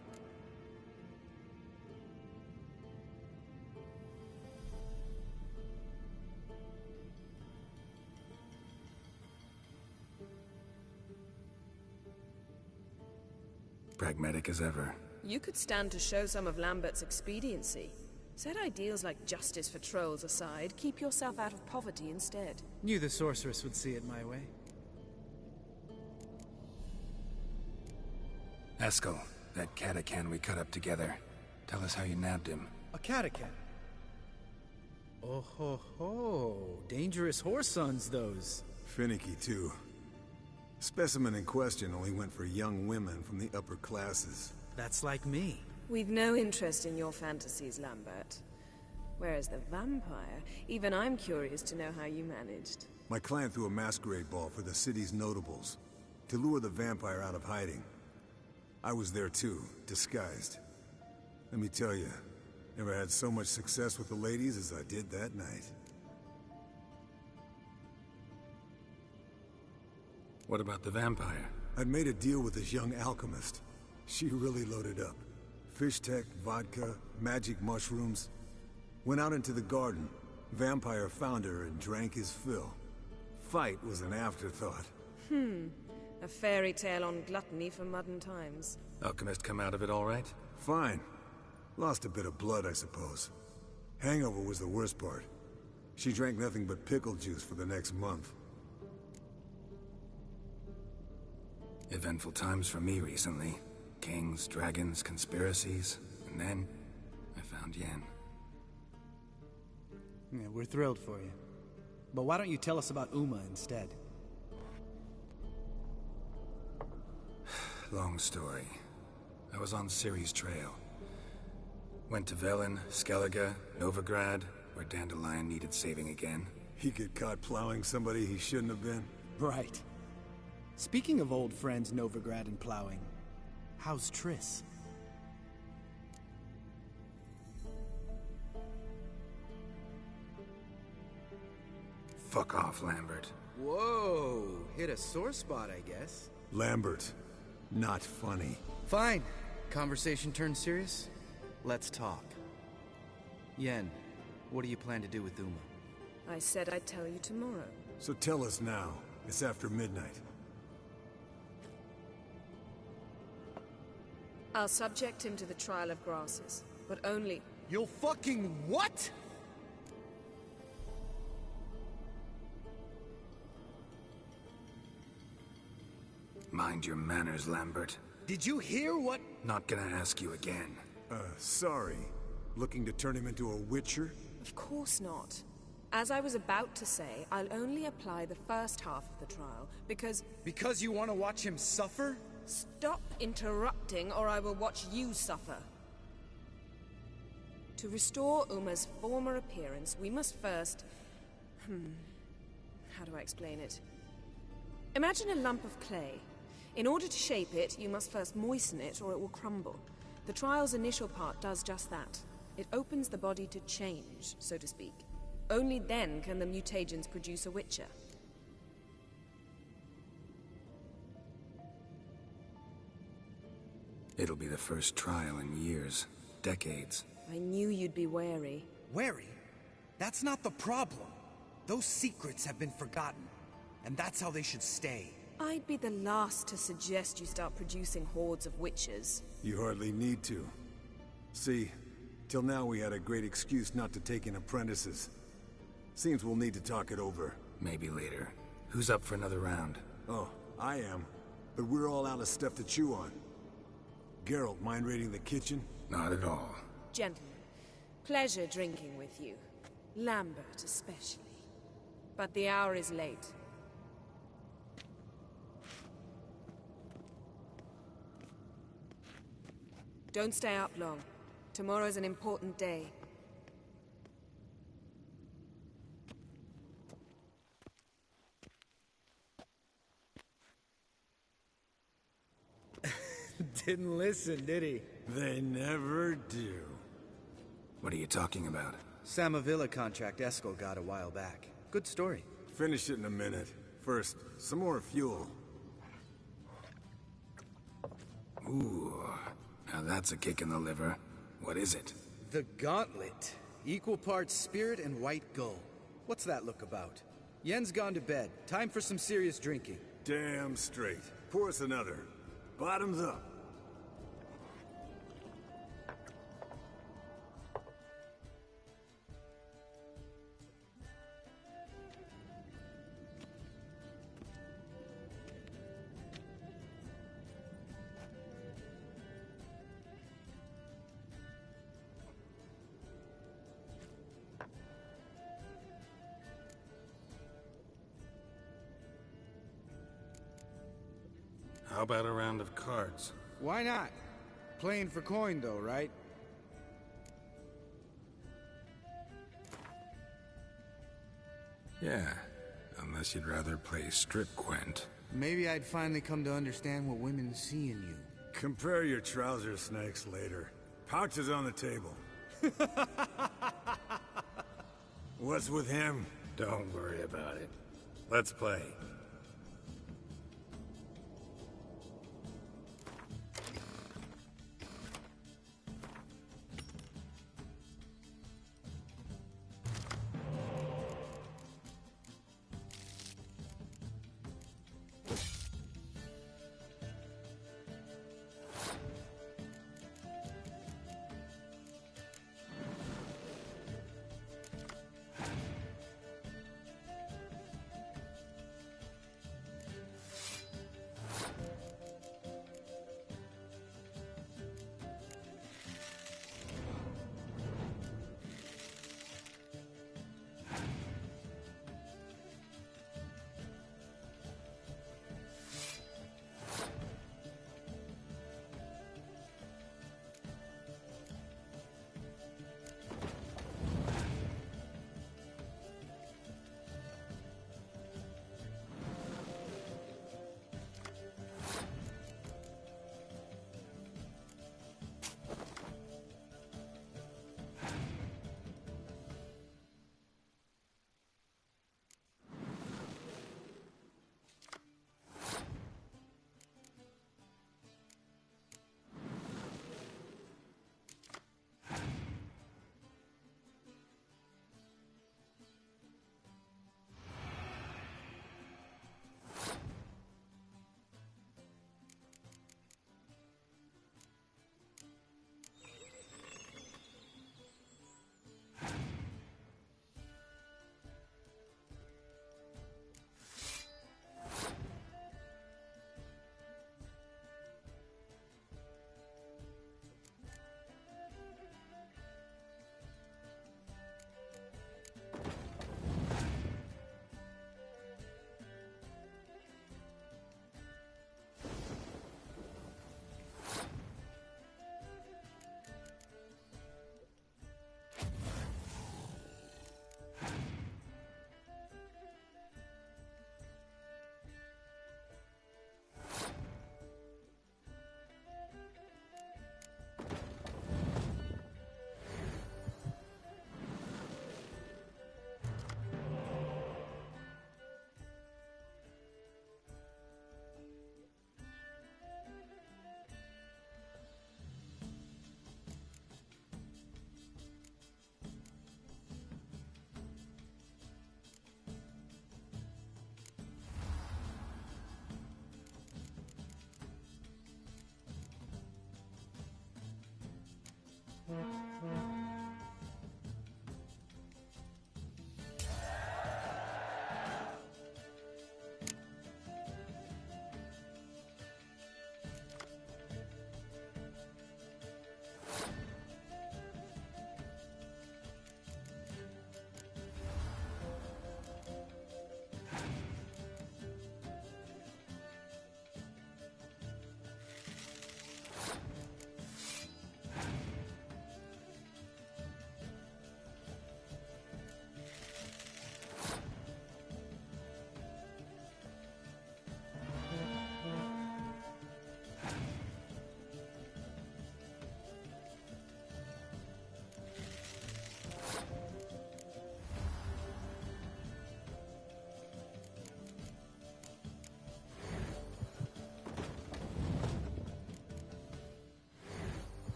[SPEAKER 3] Pragmatic as ever.
[SPEAKER 9] You could stand to show some of Lambert's expediency. Set ideals like justice for trolls aside, keep yourself out of poverty instead.
[SPEAKER 4] Knew the sorceress would see it my way.
[SPEAKER 3] Eskel, that catacan we cut up together. Tell us how you nabbed him.
[SPEAKER 4] A catacan? Oh ho ho. Dangerous horse sons, those.
[SPEAKER 7] Finicky, too. Specimen in question only went for young women from the upper classes.
[SPEAKER 4] That's like me.
[SPEAKER 9] We've no interest in your fantasies, Lambert. Whereas the vampire, even I'm curious to know how you managed.
[SPEAKER 7] My clan threw a masquerade ball for the city's notables, to lure the vampire out of hiding. I was there too, disguised. Let me tell you, never had so much success with the ladies as I did that night.
[SPEAKER 3] What about the vampire?
[SPEAKER 7] I'd made a deal with this young alchemist. She really loaded up. Fish tech, vodka, magic mushrooms. Went out into the garden. Vampire found her and drank his fill. Fight was an afterthought.
[SPEAKER 9] A fairy tale on gluttony for modern times.
[SPEAKER 3] Alchemist come out of it all right?
[SPEAKER 7] Fine. Lost a bit of blood, I suppose. Hangover was the worst part. She drank nothing but pickle juice for the next month.
[SPEAKER 3] Eventful times for me recently. Kings, dragons, conspiracies, and then I found Yen.
[SPEAKER 4] Yeah, we're thrilled for you. But why don't you tell us about Uma instead?
[SPEAKER 3] Long story. I was on Ciri's trail. Went to Velen, Skellige, Novigrad, where Dandelion needed saving again.
[SPEAKER 7] He get caught plowing somebody he shouldn't have been.
[SPEAKER 4] Right. Speaking of old friends Novigrad and plowing, how's Triss?
[SPEAKER 3] Fuck off, Lambert.
[SPEAKER 4] Whoa, hit a sore spot, I guess.
[SPEAKER 7] Lambert, not funny.
[SPEAKER 4] Fine. Conversation turned serious? Let's talk. Yen, what do you plan to do with Uma?
[SPEAKER 9] I said I'd tell you tomorrow.
[SPEAKER 7] So tell us now. It's after midnight.
[SPEAKER 9] I'll subject him to the trial of grasses, but only...
[SPEAKER 4] You'll fucking what?
[SPEAKER 3] Mind your manners, Lambert.
[SPEAKER 4] Did you hear what?
[SPEAKER 3] Not gonna ask you again.
[SPEAKER 7] Sorry. Looking to turn him into a witcher?
[SPEAKER 9] Of course not. As I was about to say, I'll only apply the first half of the trial, because...
[SPEAKER 4] Because you want to watch him suffer?
[SPEAKER 9] Stop interrupting, or I will watch you suffer. To restore Uma's former appearance, we must first... How do I explain it? Imagine a lump of clay. In order to shape it, you must first moisten it, or it will crumble. The trial's initial part does just that. It opens the body to change, so to speak. Only then can the mutagens produce a witcher.
[SPEAKER 3] It'll be the first trial in years. decades.
[SPEAKER 9] I knew you'd be wary.
[SPEAKER 4] Wary? That's not the problem. Those secrets have been forgotten, and that's how they should stay.
[SPEAKER 9] I'd be the last to suggest you start producing hordes of witches.
[SPEAKER 7] You hardly need to. See, till now we had a great excuse not to take in apprentices. Seems we'll need to talk it over.
[SPEAKER 3] Maybe later. Who's up for another round?
[SPEAKER 7] Oh, I am. But we're all out of stuff to chew on. Geralt, mind raiding the kitchen?
[SPEAKER 3] Not at all.
[SPEAKER 9] Gentlemen, pleasure drinking with you. Lambert especially. But the hour is late. Don't stay up long. Tomorrow's an important day.
[SPEAKER 4] Didn't listen, did he?
[SPEAKER 7] They never do.
[SPEAKER 3] What are you talking about?
[SPEAKER 4] Samavilla contract Eskel got a while back. Good story.
[SPEAKER 7] Finish it in a minute. First, some more fuel.
[SPEAKER 3] Ooh, now that's a kick in the liver. What is it?
[SPEAKER 4] The Gauntlet. Equal parts spirit and white gull. What's that look about? Yen's gone to bed. Time for some serious drinking.
[SPEAKER 7] Damn straight. Pour us another. Bottoms up.
[SPEAKER 3] How about a round of cards?
[SPEAKER 4] Why not? Playing for coin though, right?
[SPEAKER 3] Yeah, unless you'd rather play strip Quent.
[SPEAKER 4] Maybe I'd finally come to understand what women see in you.
[SPEAKER 7] Compare your trouser snakes later. Pouch is on the table. What's with him?
[SPEAKER 3] Don't worry about it. Let's play.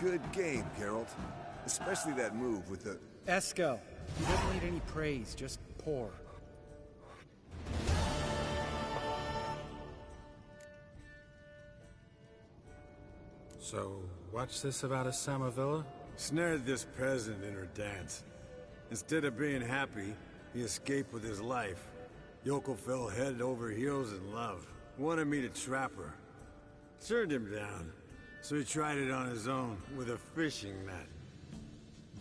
[SPEAKER 7] Good game, Geralt. Especially that move with the...
[SPEAKER 4] Eskel. He doesn't need any praise, just pour.
[SPEAKER 3] So, what's this about a Samavilla?
[SPEAKER 7] Snared this peasant in her dance. Instead of being happy, he escaped with his life. Yoko fell head over heels in love. Wanted me to trap her. Turned him down. So he tried it on his own, with a fishing net.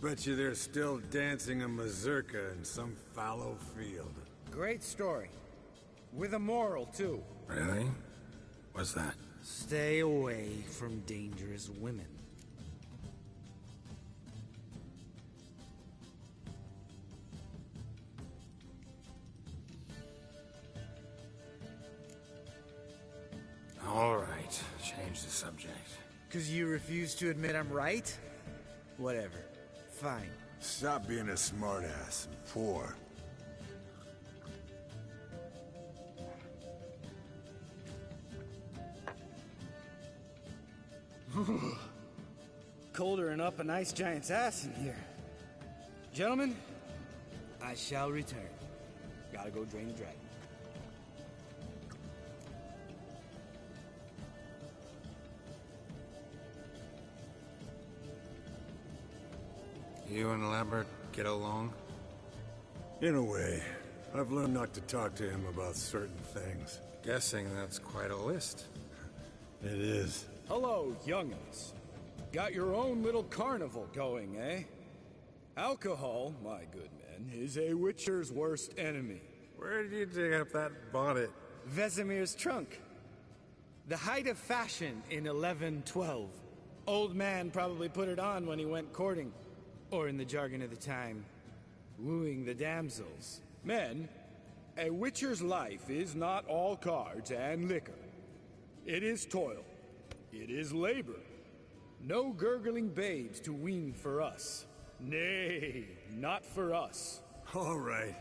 [SPEAKER 7] Bet you they're still dancing a mazurka in some fallow field.
[SPEAKER 4] Great story. With a moral, too.
[SPEAKER 3] Really? What's that?
[SPEAKER 4] Stay away from dangerous women.
[SPEAKER 3] All right, change the subject.
[SPEAKER 4] 'Cause you refuse to admit I'm right? Whatever. Fine.
[SPEAKER 7] Stop being a smartass and pour.
[SPEAKER 4] Colder and up a nice giant's ass in here. Gentlemen, I shall return. Gotta go drain the dragon.
[SPEAKER 3] You and Lambert get along?
[SPEAKER 7] In a way. I've learned not to talk to him about certain things.
[SPEAKER 3] Guessing that's quite a list.
[SPEAKER 7] It is.
[SPEAKER 5] Hello, young'uns. Got your own little carnival going, eh? Alcohol, my good men, is a witcher's worst enemy.
[SPEAKER 3] Where did you dig up that bonnet?
[SPEAKER 4] Vesemir's trunk. The height of fashion in 1112. Old man probably put it on when he went courting. Or in the jargon of the time, wooing the damsels.
[SPEAKER 5] Men, a witcher's life is not all cards and liquor. It is toil. It is labor. No gurgling babes to wean for us. Nay, not for us.
[SPEAKER 7] All right.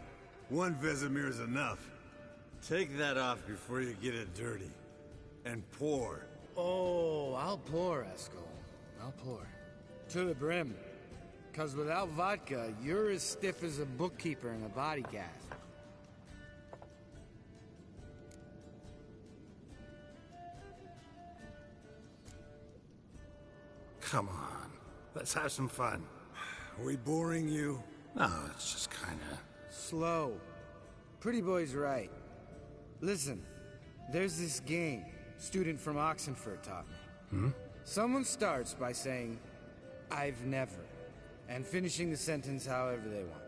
[SPEAKER 7] One Vesemir's enough. Take that off before you get it dirty. And pour.
[SPEAKER 4] Oh, I'll pour, Eskel. I'll pour. To the brim. 'Cause without vodka, you're as stiff as a bookkeeper in a body gaff.
[SPEAKER 3] Come on, let's have some fun.
[SPEAKER 7] Are we boring you?
[SPEAKER 3] No, it's just kinda...
[SPEAKER 4] Slow. Pretty boy's right. Listen, there's this game student from Oxenford taught me. Someone starts by saying, I've never, and finishing the sentence however they want.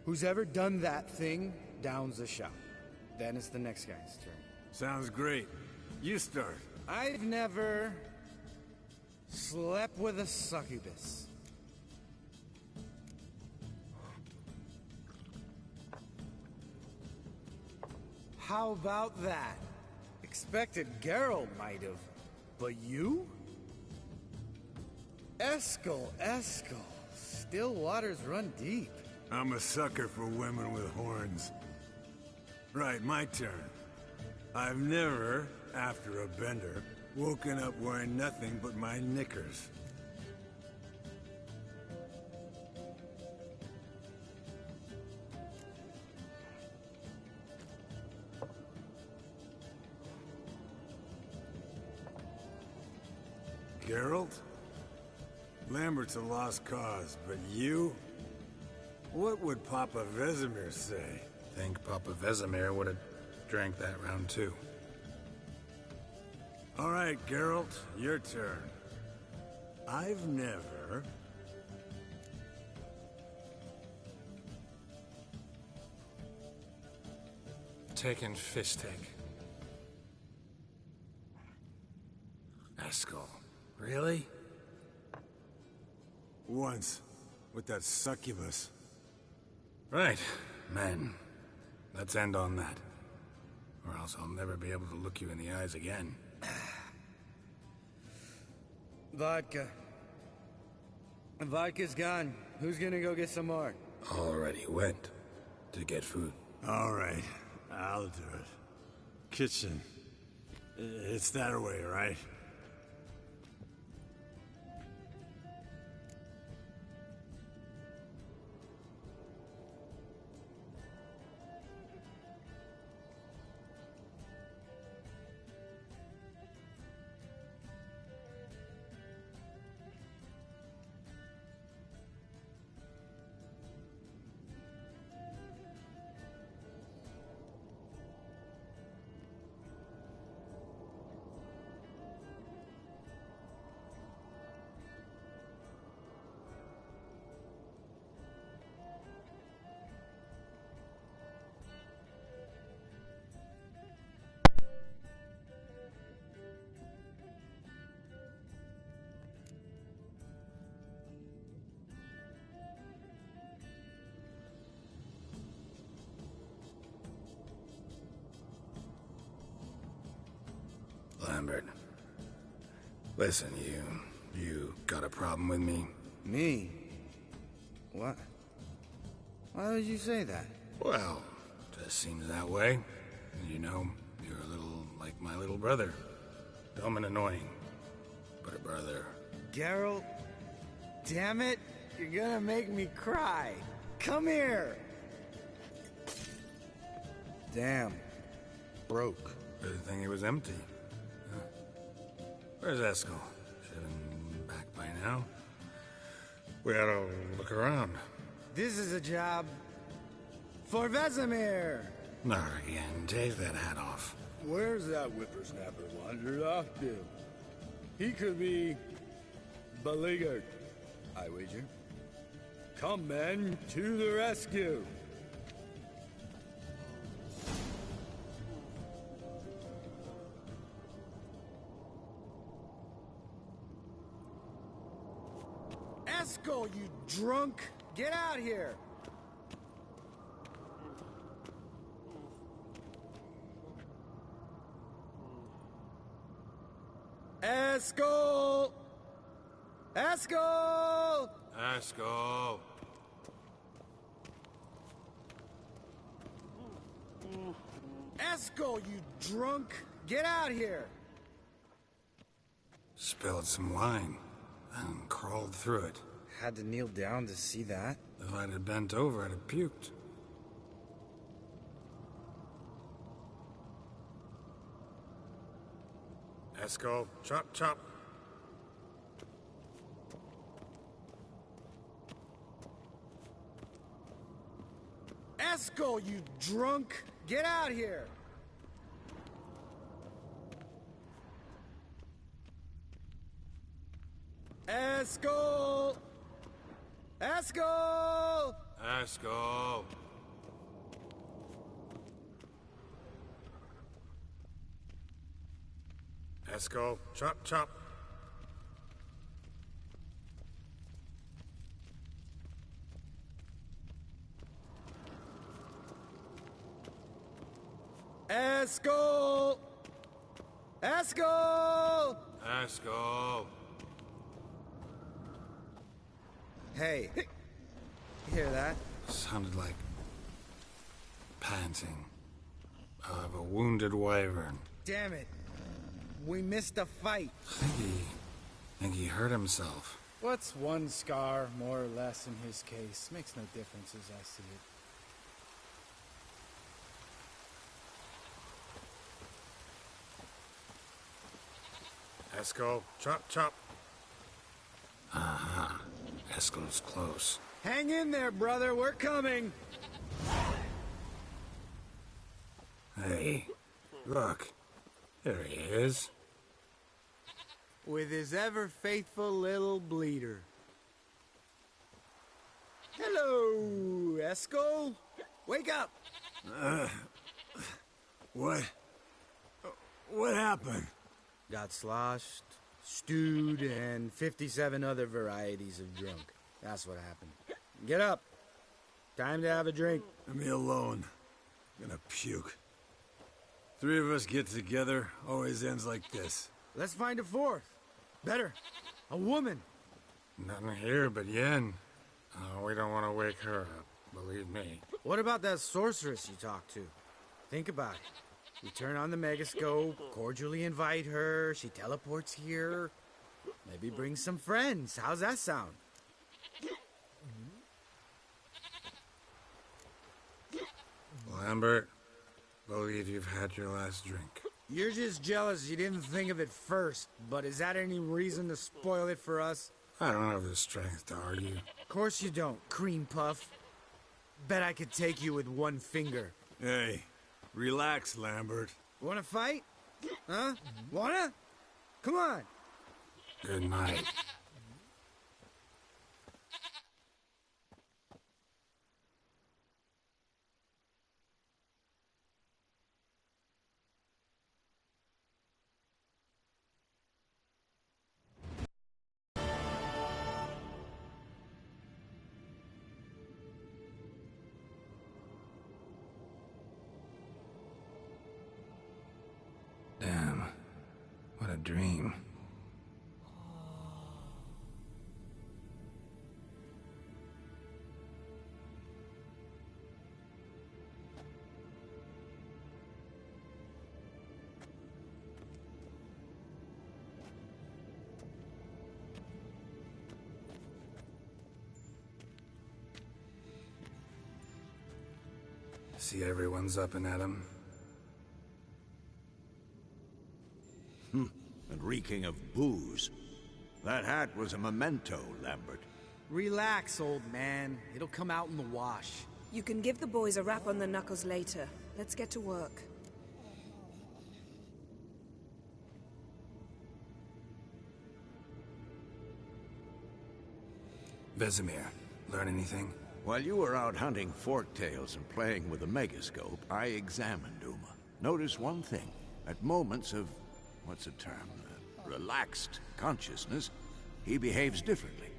[SPEAKER 4] Who's ever done that thing, downs a shot.
[SPEAKER 5] Then it's the next guy's turn.
[SPEAKER 7] Sounds great. You start.
[SPEAKER 5] I've never slept with a succubus. How about that? Expected Geralt might have, but you? Eskel. Still waters run deep.
[SPEAKER 7] I'm a sucker for women with horns. Right, my turn. I've never, after a bender, woken up wearing nothing but my knickers. Geralt? Lambert's a lost cause, but you? What would Papa Vesemir say?
[SPEAKER 3] Think Papa Vesemir would have drank that round too.
[SPEAKER 7] All right, Geralt, your turn. I've never...
[SPEAKER 3] taken Fistek. Eskel. Really?
[SPEAKER 7] Once, with that succubus.
[SPEAKER 3] Right, men. Let's end on that. Or else I'll never be able to look you in the eyes again.
[SPEAKER 5] Vodka. Vodka's gone. Who's gonna go get some more?
[SPEAKER 3] Already went. To get food.
[SPEAKER 7] All right, I'll do it. Kitchen. It's that way, right?
[SPEAKER 3] Lambert. Listen, you got a problem with me?
[SPEAKER 5] Me? What? Why would you say that?
[SPEAKER 3] Well, just seems that way. You know, you're a little like my little brother. Dumb and annoying, but a brother.
[SPEAKER 5] Geralt, damn it, you're gonna make me cry. Come here. Damn. Broke.
[SPEAKER 3] Good thing it was empty. Where's Eskel? Should have been back by now. We ought to look around.
[SPEAKER 5] This is a job for Vesemir.
[SPEAKER 3] Not again. Take that hat off.
[SPEAKER 5] Where's that whippersnapper wandered off to? He could be beleaguered, I wager. Come, men, to the rescue. Eskel, you drunk! Get out here! Eskel! Eskel!
[SPEAKER 3] Eskel!
[SPEAKER 5] Eskel, you drunk! Get out here!
[SPEAKER 3] Spilled some wine and crawled through it.
[SPEAKER 5] Had to kneel down to see that?
[SPEAKER 3] If I'd have bent over, I'd have puked. Eskel, chop, chop.
[SPEAKER 5] Eskel, you drunk! Get out here! Eskel! Eskel!
[SPEAKER 3] Eskel! Esco, chop, chop.
[SPEAKER 5] Esco! Esco!
[SPEAKER 3] Esco.
[SPEAKER 5] Hey, you hear that?
[SPEAKER 3] Sounded like panting of a wounded wyvern.
[SPEAKER 5] Damn it. We missed a fight.
[SPEAKER 3] Think he hurt himself.
[SPEAKER 5] What's one scar, more or less, in his case? Makes no difference as I see it.
[SPEAKER 3] Esco, chop, chop. Uh-huh. Esco's close.
[SPEAKER 5] Hang in there, brother. We're coming.
[SPEAKER 3] Hey, look. There he is.
[SPEAKER 5] With his ever-faithful little bleeder. Hello, Esco. Wake up.
[SPEAKER 7] What? What happened?
[SPEAKER 5] Got sloshed, stewed, and 57 other varieties of drunk. That's what happened. Get up. Time to have a drink.
[SPEAKER 7] Leave me alone. I'm gonna puke. Three of us get together, always ends like this.
[SPEAKER 5] Let's find a fourth. Better. A woman.
[SPEAKER 3] Nothing here but Yen. Oh, we don't want to wake her up, believe me.
[SPEAKER 5] What about that sorceress you talked to? Think about it. We turn on the megascope, cordially invite her, she teleports here. Maybe bring some friends. How's that sound?
[SPEAKER 3] Lambert, believe you've had your last drink.
[SPEAKER 5] You're just jealous you didn't think of it first, but is that any reason to spoil it for us?
[SPEAKER 3] I don't have the strength to argue.
[SPEAKER 5] Of course you don't, cream puff. Bet I could take you with one finger.
[SPEAKER 7] Hey, relax, Lambert.
[SPEAKER 5] Wanna fight? Huh? Wanna? Come on.
[SPEAKER 3] Good night. Damn. What a dream. See everyone's up and at 'em.
[SPEAKER 10] And reeking of booze. That hat was a memento, Lambert.
[SPEAKER 5] Relax, old man. It'll come out in the wash.
[SPEAKER 9] You can give the boys a rap on the knuckles later. Let's get to work.
[SPEAKER 3] Vesemir, learn anything?
[SPEAKER 10] While you were out hunting forktails and playing with the megascope, I examined Uma. Notice one thing. At moments of, what's the term? Relaxed consciousness, he behaves differently.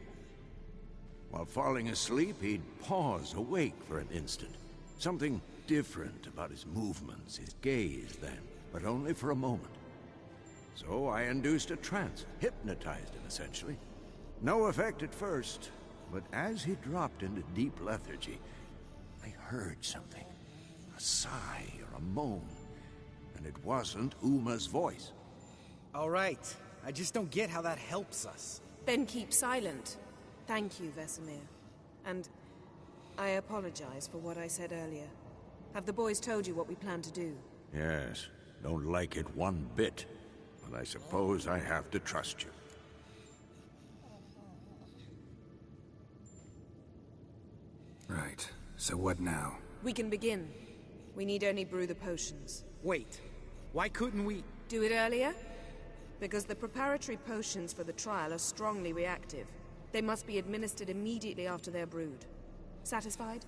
[SPEAKER 10] While falling asleep, he'd pause awake for an instant. Something different about his movements, his gaze then, but only for a moment. So I induced a trance, hypnotized him essentially. No effect at first, but as he dropped into deep lethargy, I heard something. A sigh or a moan. And it wasn't Uma's voice.
[SPEAKER 5] All right. I just don't get how that helps us.
[SPEAKER 9] Then keep silent. Thank you, Vesemir. And I apologize for what I said earlier. Have the boys told you what we plan to do?
[SPEAKER 10] Yes. Don't like it one bit. But I suppose I have to trust you.
[SPEAKER 3] Right. So what now?
[SPEAKER 9] We can begin. We need only brew the potions.
[SPEAKER 5] Wait. Why couldn't we...
[SPEAKER 9] Do it earlier? Because the preparatory potions for the trial are strongly reactive. They must be administered immediately after they're brewed. Satisfied?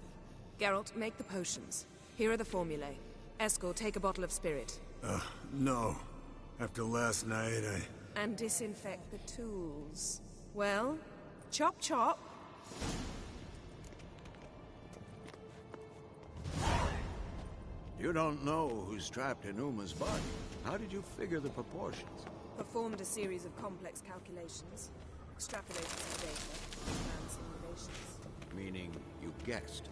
[SPEAKER 9] Geralt, make the potions. Here are the formulae. Eskel, take a bottle of spirit.
[SPEAKER 7] No. After last night,
[SPEAKER 9] And disinfect the tools. Well, chop chop.
[SPEAKER 10] You don't know who's trapped in Uma's body. How did you figure the proportions?
[SPEAKER 9] Performed a series of complex calculations. Extrapolated some data. Ran simulations.
[SPEAKER 10] Meaning you guessed.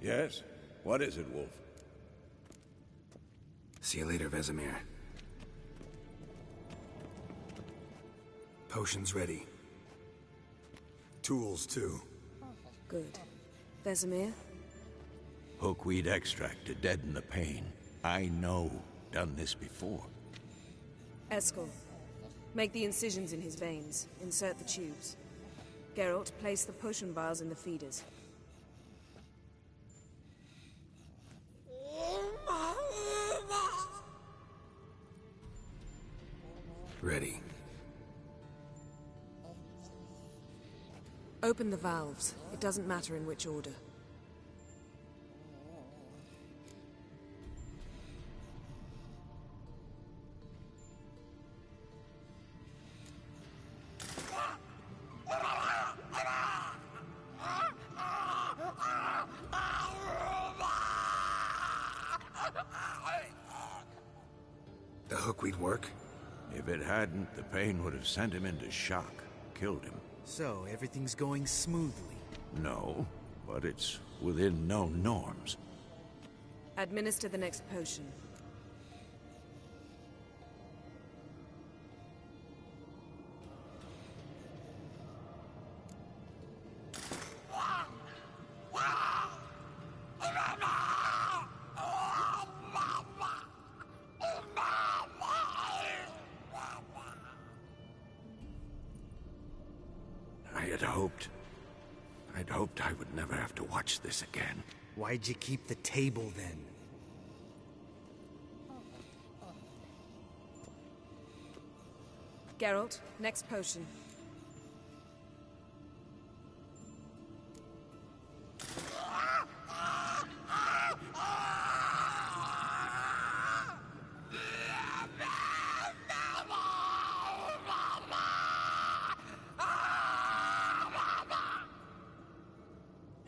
[SPEAKER 10] Yes? What is it, Wolf?
[SPEAKER 3] See you later, Vesemir. Potions ready.
[SPEAKER 7] tools too.
[SPEAKER 9] Good. Vesemir?
[SPEAKER 10] Hookweed extract to deaden the pain. I know. Done this before.
[SPEAKER 9] Eskel. Make the incisions in his veins. Insert the tubes. Geralt, place the potion vials in the feeders.
[SPEAKER 3] Ready.
[SPEAKER 9] Open the valves. It doesn't matter in which order.
[SPEAKER 3] The hookweed work?
[SPEAKER 10] If it hadn't, the pain would have sent him into shock. Killed him.
[SPEAKER 4] So, everything's going smoothly?
[SPEAKER 10] No, but it's within known norms.
[SPEAKER 9] Administer the next potion.
[SPEAKER 10] I'd hoped I would never have to watch this again.
[SPEAKER 4] Why'd you keep the table then?
[SPEAKER 9] Geralt, next potion.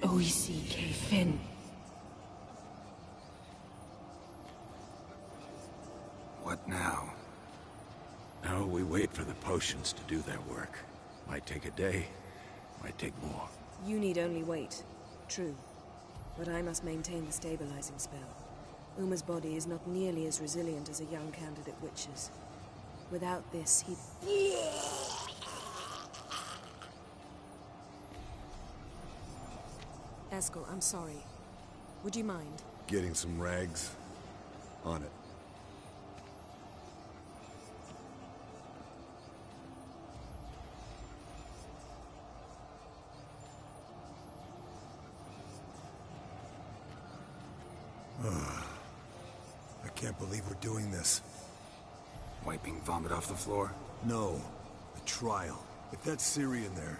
[SPEAKER 9] O-E-C-K, Finn.
[SPEAKER 3] What now?
[SPEAKER 10] Now we wait for the potions to do their work. Might take a day, might take more.
[SPEAKER 9] You need only wait. True. But I must maintain the stabilizing spell. Uma's body is not nearly as resilient as a young candidate witch's. Without this, he'd... Eskel, I'm sorry. Would you mind?
[SPEAKER 7] Getting some rags? On it. I can't believe we're doing this.
[SPEAKER 3] Wiping vomit off the floor?
[SPEAKER 7] No. The trial. If that's Ciri in there,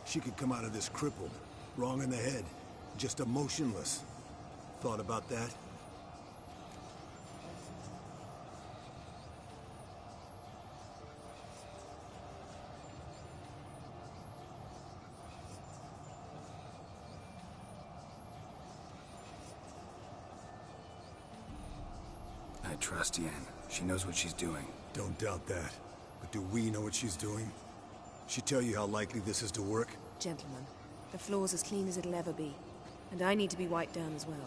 [SPEAKER 7] she could come out of this crippled. Wrong in the head. Just emotionless. Thought about that?
[SPEAKER 3] I trust Yen. She knows what she's doing.
[SPEAKER 7] Don't doubt that. But do we know what she's doing? She tell you how likely this is to work?
[SPEAKER 9] Gentlemen, the floor's as clean as it'll ever be. And I need to be wiped down as well.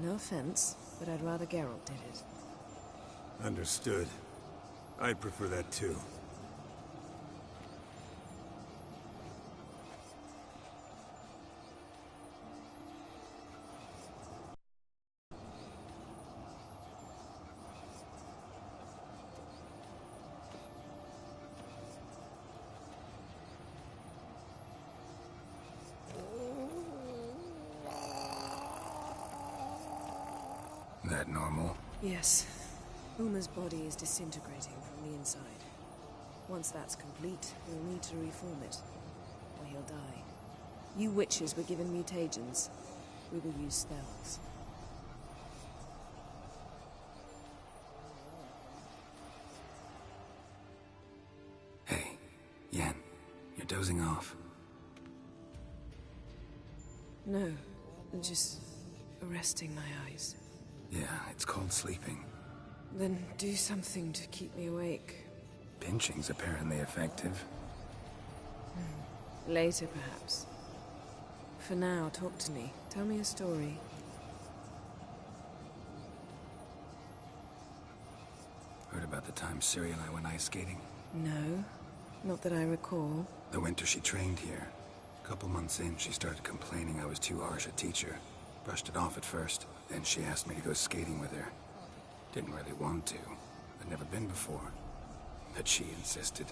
[SPEAKER 9] No offense, but I'd rather Geralt did it.
[SPEAKER 7] Understood. I'd prefer that too.
[SPEAKER 3] that normal?
[SPEAKER 9] Yes. Uma's body is disintegrating from the inside. Once that's complete, we'll need to reform it, or he'll die. You witches were given mutagens. We will use spells.
[SPEAKER 3] Hey, Yen, you're dozing off.
[SPEAKER 9] No, just resting my eyes.
[SPEAKER 3] Yeah, it's called sleeping.
[SPEAKER 9] Then do something to keep me awake.
[SPEAKER 3] Pinching's apparently effective.
[SPEAKER 9] Later, perhaps. For now, talk to me. Tell me a story.
[SPEAKER 3] Heard about the time Ciri and I went ice skating?
[SPEAKER 9] No, not that I recall.
[SPEAKER 3] The winter she trained here. A couple months in, she started complaining I was too harsh a teacher. Brushed it off at first, then she asked me to go skating with her. Didn't really want to. I'd never been before. But she insisted.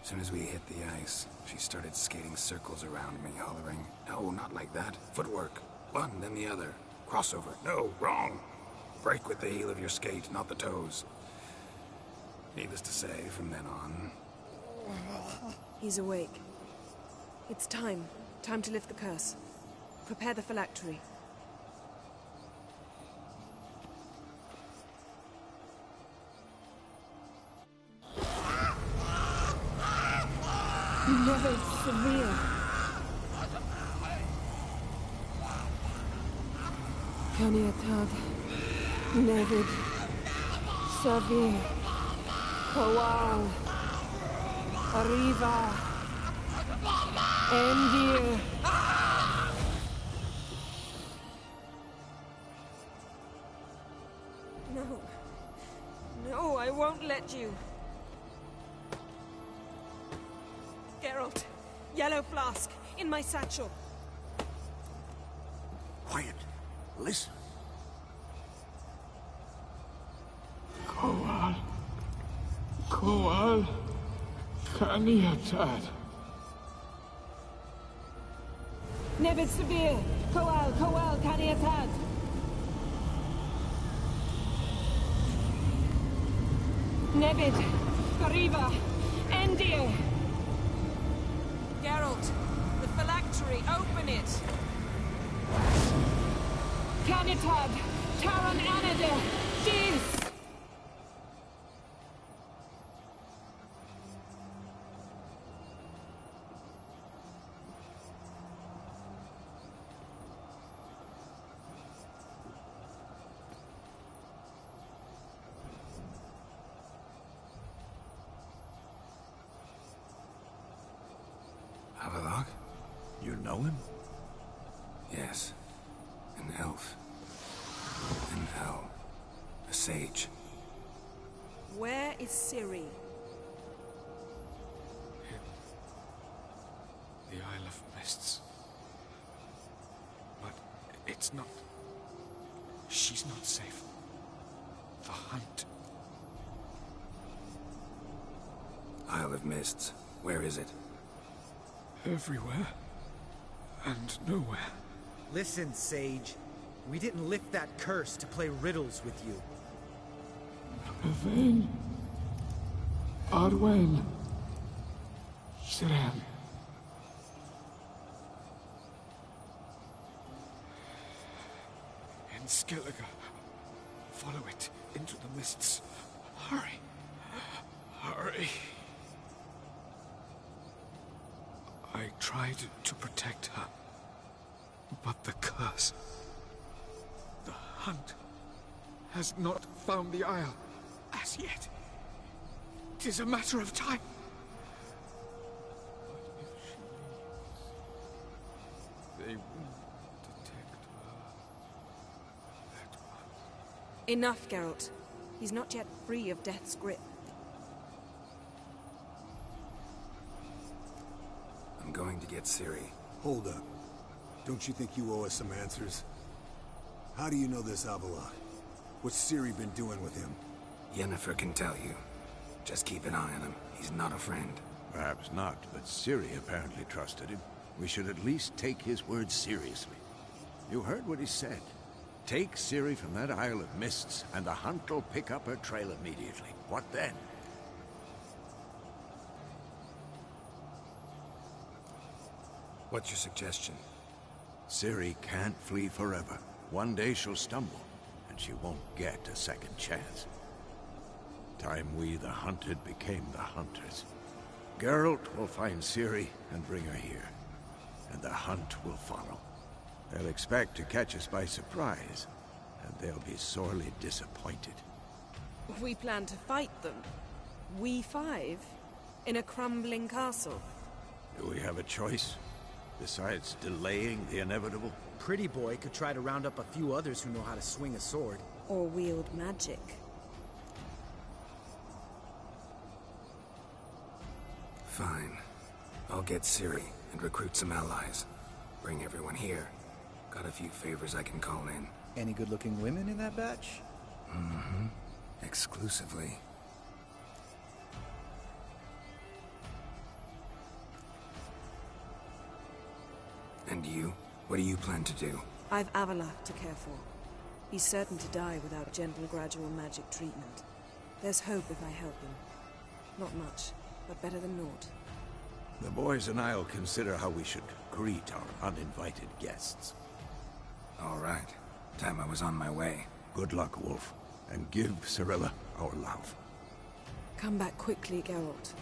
[SPEAKER 3] As soon as we hit the ice, she started skating circles around me, hollering, "No, not like that. Footwork. One, then the other. Crossover. No, wrong. Break with the heel of your skate, not the toes." Needless to say, from then on...
[SPEAKER 9] He's awake. It's time. Time to lift the curse. Prepare the phylactery.
[SPEAKER 11] Never severe. Kaniatad, Nevid, Savir, Kowal, Arriva, Endir.
[SPEAKER 9] No. No, I won't let you. Geralt, yellow flask, in my satchel.
[SPEAKER 10] Quiet. Listen.
[SPEAKER 6] Kowal. Kowal. Kaniatad.
[SPEAKER 11] Nevid Severe, Kowal, Kaniatad. Nevid, Arriva, Endir.
[SPEAKER 9] Geralt, the phylactery, open it!
[SPEAKER 11] Canitad, Taran Anada, Dis!
[SPEAKER 3] Avalok?
[SPEAKER 10] You know him?
[SPEAKER 3] Yes. An elf. An owl. A sage.
[SPEAKER 9] Where is Ciri?
[SPEAKER 2] The Isle of Mists. But it's not... She's not safe. The hunt.
[SPEAKER 3] Isle of Mists. Where is it?
[SPEAKER 2] Everywhere. And nowhere.
[SPEAKER 4] Listen, Sage. We didn't lift that curse to play riddles with you.
[SPEAKER 6] Yvain. Arwen. Siran.
[SPEAKER 2] In Skellige. Follow it into the mists. Hurry. Hurry. I tried to protect her. But the curse... The hunt has not found the Isle as yet. 'Tis a matter of time. But if she leaves, they will detect her at once.
[SPEAKER 9] Enough, Geralt. He's not yet free of death's grip.
[SPEAKER 3] I'm going to get Ciri.
[SPEAKER 7] Hold up. Don't you think you owe us some answers? How do you know this Avalok? What's Ciri been doing with him?
[SPEAKER 3] Yennefer can tell you. Just keep an eye on him. He's not a friend.
[SPEAKER 10] Perhaps not, but Ciri apparently trusted him. We should at least take his words seriously. You heard what he said. Take Ciri from that Isle of Mists, and the hunt will pick up her trail immediately. What then?
[SPEAKER 3] What's your suggestion?
[SPEAKER 10] Ciri can't flee forever. One day she'll stumble, and she won't get a second chance. Time we, the hunted, became the hunters. Geralt will find Ciri and bring her here, and the hunt will follow. They'll expect to catch us by surprise, and they'll be sorely disappointed.
[SPEAKER 9] We plan to fight them. We five? In a crumbling castle?
[SPEAKER 10] Do we have a choice? Besides delaying the inevitable?
[SPEAKER 4] Pretty Boy could try to round up a few others who know how to swing a sword.
[SPEAKER 9] Or wield magic.
[SPEAKER 3] Fine. I'll get Ciri and recruit some allies. Bring everyone here. Got a few favors I can call in.
[SPEAKER 4] Any good-looking women in that batch?
[SPEAKER 3] Mm-hmm. Exclusively. And you? What do you plan to do?
[SPEAKER 9] I've Avalach to care for. He's certain to die without gentle, gradual magic treatment. There's hope if I help him. Not much, but better than naught.
[SPEAKER 10] The boys and I'll consider how we should greet our uninvited guests.
[SPEAKER 3] All right. Time I was on my way.
[SPEAKER 10] Good luck, Wolf. And give Cirilla our love.
[SPEAKER 9] Come back quickly, Geralt.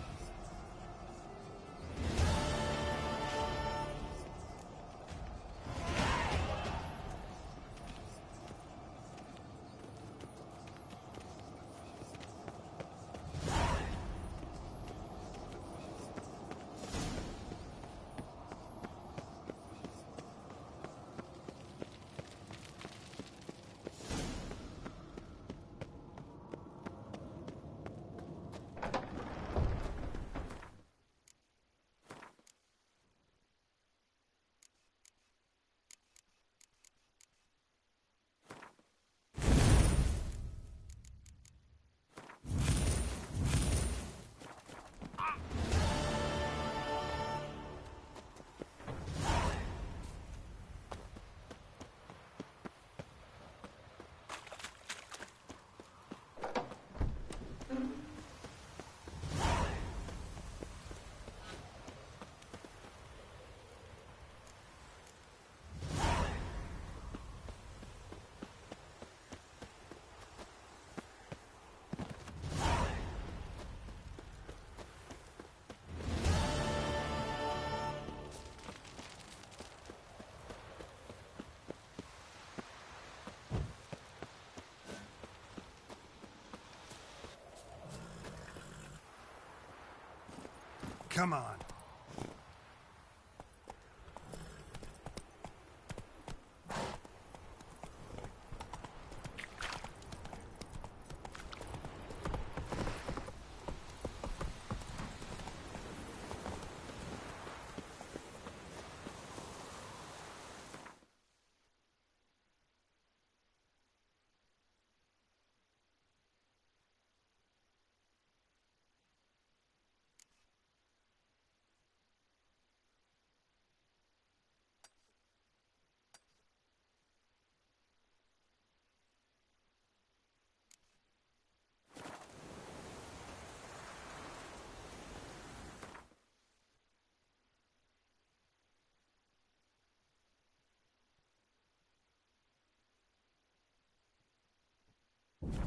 [SPEAKER 7] Come on.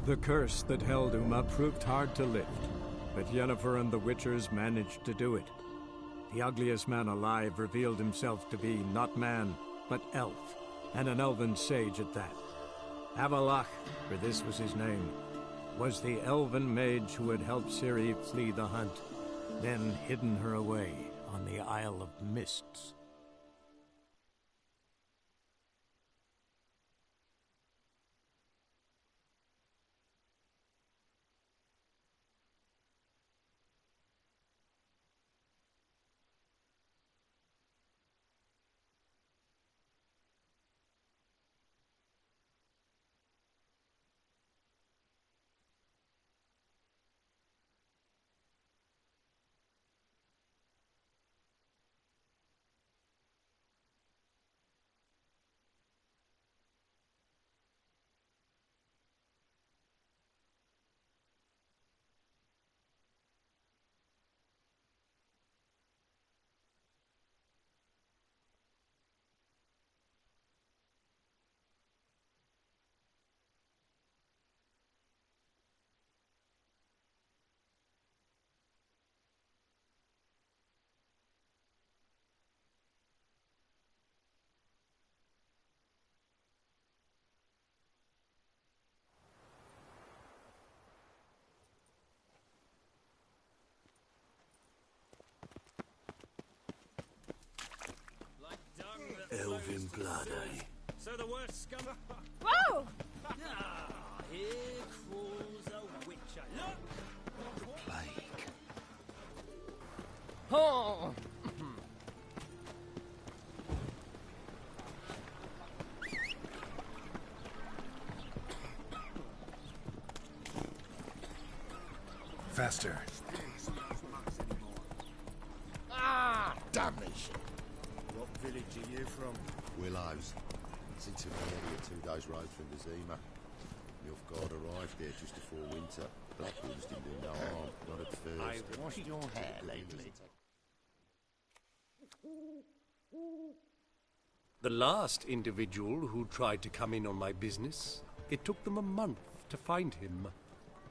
[SPEAKER 2] The curse that held Uma proved hard to lift, but Yennefer and the Witchers managed to do it. The ugliest man alive revealed himself to be not man, but elf, and an elven sage at that. Avalach, for this was his name, was the elven mage who had helped Ciri flee the hunt, then hidden her away on the Isle of Mists.
[SPEAKER 1] Elven blood, eh?
[SPEAKER 12] So the worst scum.
[SPEAKER 8] Whoa!
[SPEAKER 12] Here crawls a witcher. Look!
[SPEAKER 1] The plague.
[SPEAKER 12] Oh!
[SPEAKER 3] Faster.
[SPEAKER 12] Ah!
[SPEAKER 13] Damnation.
[SPEAKER 12] What village are you from?
[SPEAKER 13] Willows. It's into the area 2 days' road from the Zima. The off-guard arrived there just before winter. Blackwoods didn't do no harm, not at first.
[SPEAKER 12] I washed your hair lately.
[SPEAKER 14] The last individual who tried to come in on my business, it took them a month to find him.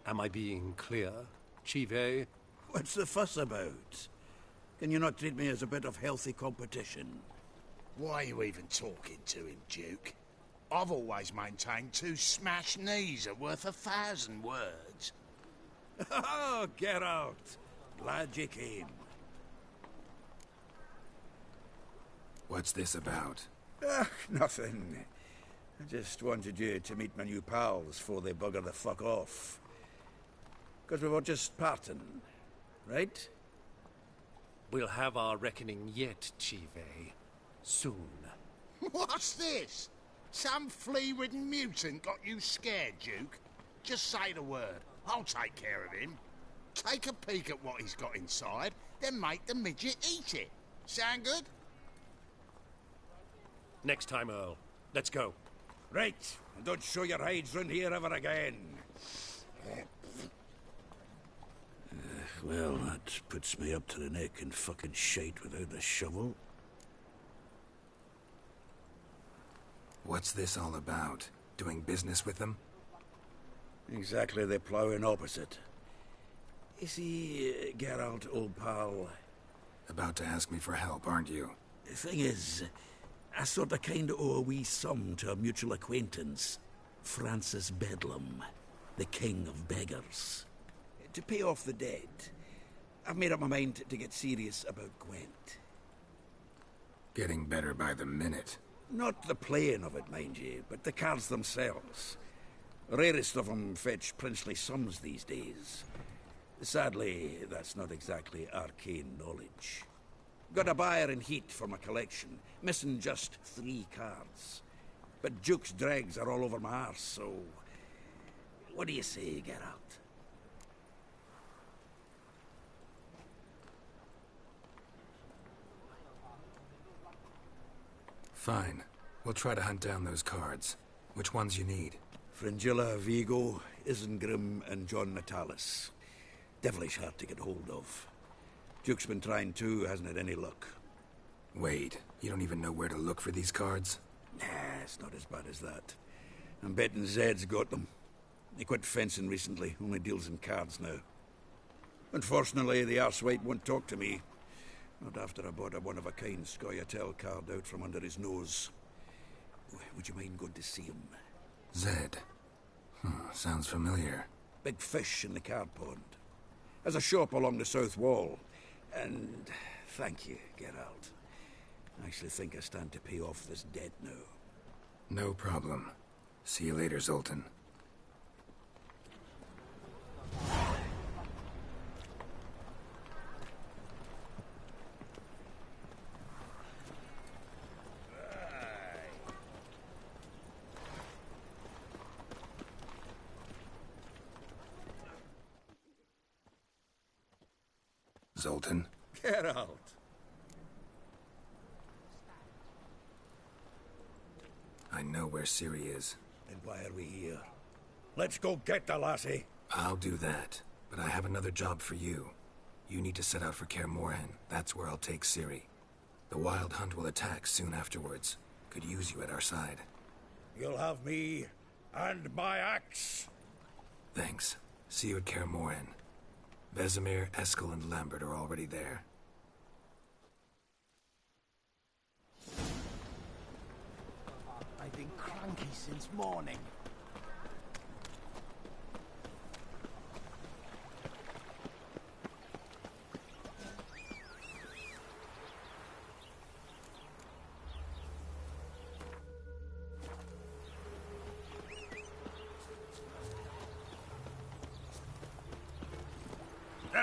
[SPEAKER 14] Am I being clear, Chive?
[SPEAKER 15] What's the fuss about? Can you not treat me as a bit of healthy competition?
[SPEAKER 13] Why are you even talking to him, Duke? I've always maintained 2 smashed knees are worth 1,000 words.
[SPEAKER 15] Oh, get out! Glad you came.
[SPEAKER 3] What's this about?
[SPEAKER 15] Nothing. I just wanted you to meet my new pals before they bugger the fuck off. Because we were just parting, right?
[SPEAKER 14] We'll have our reckoning yet, Chive. Soon.
[SPEAKER 13] What's this? Some flea-ridden mutant got you scared, Duke? Just say the word. I'll take care of him. Take a peek at what he's got inside, then make the midget eat it. Sound good?
[SPEAKER 14] Next time, Earl. Let's go.
[SPEAKER 15] Right, and don't show your hides round here ever again. Well, that puts me up to the neck in fucking shite without the shovel.
[SPEAKER 3] What's this all about? Doing business with them?
[SPEAKER 15] Exactly the ploughing opposite. You see, Geralt, old pal...
[SPEAKER 3] About to ask me for help, aren't you?
[SPEAKER 15] The thing is, I sort of kinda owe a wee sum to a mutual acquaintance. Francis Bedlam, the king of beggars. To pay off the debt, I've made up my mind to get serious about Gwent.
[SPEAKER 3] Getting better by the minute.
[SPEAKER 15] Not the playing of it, mind you, but the cards themselves. Rarest of them fetch princely sums these days. Sadly, that's not exactly arcane knowledge. Got a buyer in heat for my collection, missing just 3 cards. But Duke's dregs are all over my arse, so... What do you say, Geralt?
[SPEAKER 3] Fine. We'll try to hunt down those cards. Which ones you need?
[SPEAKER 15] Fringilla, Vigo, Isengrim, and John Natalis. Devilish hard to get hold of. Duke's been trying too, hasn't had any luck.
[SPEAKER 3] Wait, you don't even know where to look for these cards?
[SPEAKER 15] Nah, it's not as bad as that. I'm betting Zed's got them. He quit fencing recently, only deals in cards now. Unfortunately, the arsewipe won't talk to me. Not after I bought a one-of-a-kind Scoia'tael card out from under his nose. Would you mind going to see him?
[SPEAKER 3] Zed. Sounds familiar.
[SPEAKER 15] Big fish in the card pond. Has a shop along the south wall. And thank you, Geralt. I actually think I stand to pay off this debt now.
[SPEAKER 3] No problem. See you later, Zoltan. Zoltan?
[SPEAKER 15] Geralt.
[SPEAKER 3] I know where Ciri is.
[SPEAKER 15] Then why are we here? Let's go get the lassie.
[SPEAKER 3] I'll do that, but I have another job for you. You need to set out for Kaer Morhen. That's where I'll take Ciri. The Wild Hunt will attack soon afterwards. Could use you at our side.
[SPEAKER 15] You'll have me and my axe.
[SPEAKER 3] Thanks. See you at Kaer Morhen. Vesemir, Eskel, and Lambert are already there.
[SPEAKER 1] I've been cranky since morning.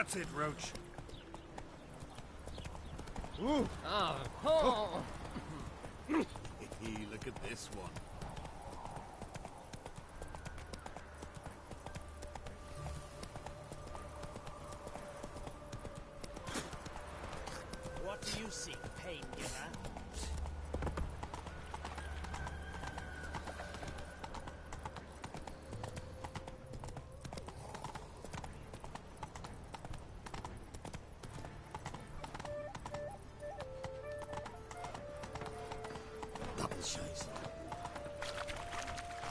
[SPEAKER 3] That's it, Roach.
[SPEAKER 12] Ooh.
[SPEAKER 16] Oh.
[SPEAKER 12] Look at this one.
[SPEAKER 16] What do you seek, pain giver?
[SPEAKER 12] Double chase.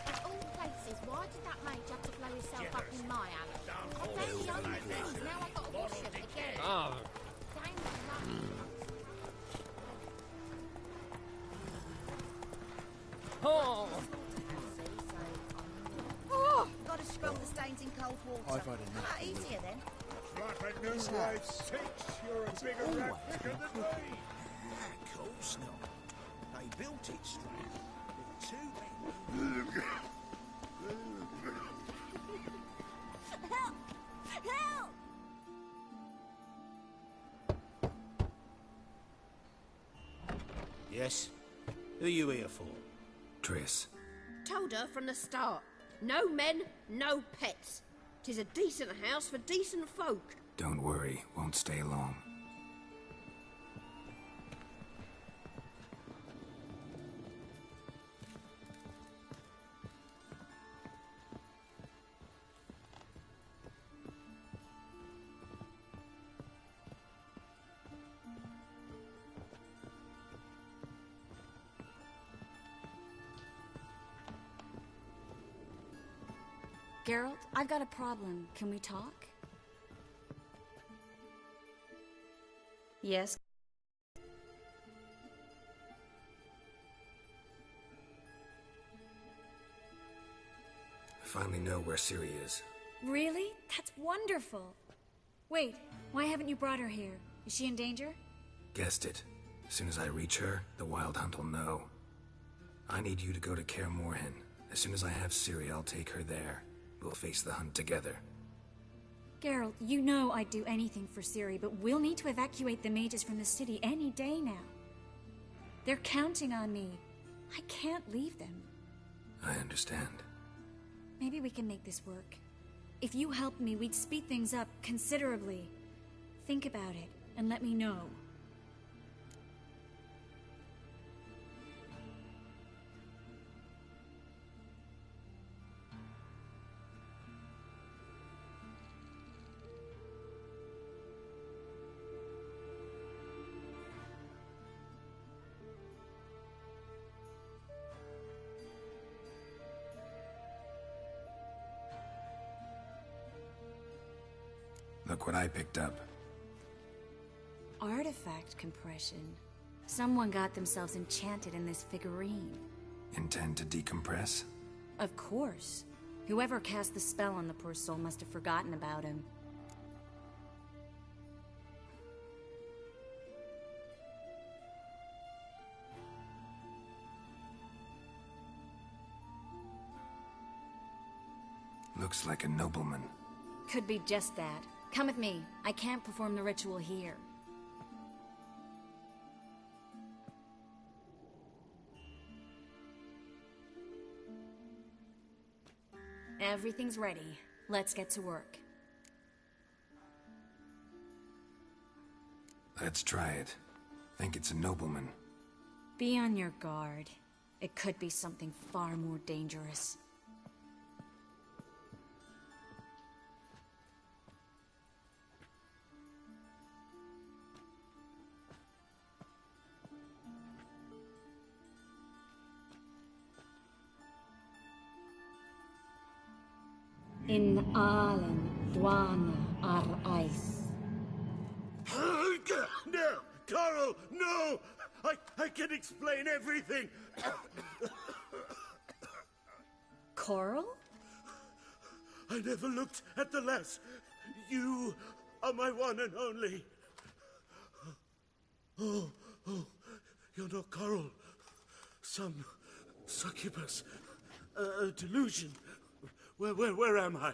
[SPEAKER 17] Of all places, why did that mage have to blow himself up in my alley? I barely owned it. Now I've got to wash it again.
[SPEAKER 16] Oh.
[SPEAKER 17] Damn luck.
[SPEAKER 16] Oh.
[SPEAKER 18] Oh, gotta scrub the stains in cold water.
[SPEAKER 12] I've had enough.
[SPEAKER 18] Ah, easier then.
[SPEAKER 5] Like a new life sinks, you're a bigger rat picker than me.
[SPEAKER 12] Of course not. They built it straight. With two
[SPEAKER 18] Help! Help!
[SPEAKER 12] Yes? Who are you here for?
[SPEAKER 3] Triss.
[SPEAKER 19] Told her from the start. No men, no pets. 'Tis a decent house for decent folk.
[SPEAKER 3] Don't worry, won't stay long.
[SPEAKER 20] Geralt, I've got a problem. Can we talk? Yes.
[SPEAKER 3] I finally know where Ciri is.
[SPEAKER 20] Really? That's wonderful. Wait, why haven't you brought her here? Is she in danger?
[SPEAKER 3] Guessed it. As soon as I reach her, the Wild Hunt will know. I need you to go to Kaer Morhen. As soon as I have Ciri, I'll take her there. We'll face the hunt together.
[SPEAKER 20] Geralt, you know I'd do anything for Ciri, but we'll need to evacuate the mages from the city any day now. They're counting on me. I can't leave them.
[SPEAKER 3] I understand.
[SPEAKER 20] Maybe we can make this work. If you helped me, we'd speed things up considerably. Think about it, and let me know.
[SPEAKER 3] Look what I picked up.
[SPEAKER 20] Artifact compression. Someone got themselves enchanted in this figurine.
[SPEAKER 3] Intend to decompress?
[SPEAKER 20] Of course. Whoever cast the spell on the poor soul must have forgotten about him.
[SPEAKER 3] Looks like a nobleman.
[SPEAKER 20] Could be just that. Come with me. I can't perform the ritual here. Everything's ready. Let's get to work.
[SPEAKER 3] Let's try it. Think it's a nobleman.
[SPEAKER 20] Be on your guard. It could be something far more dangerous. In Allen, Dwana, ar Ice.
[SPEAKER 12] No! Carl, no! I can explain everything!
[SPEAKER 20] Coral?
[SPEAKER 12] I never looked at the lass. You are my one and only. Oh, you're not Coral. Some succubus. A delusion. Where am I?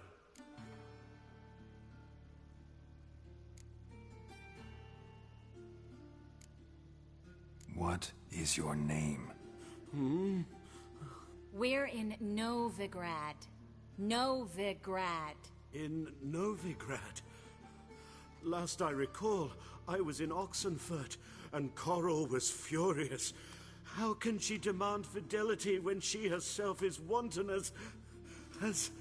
[SPEAKER 3] What is your name?
[SPEAKER 20] We're in Novigrad. Novigrad.
[SPEAKER 12] In Novigrad? Last I recall, I was in Oxenfurt, and Coral was furious. How can she demand fidelity when she herself is wanton as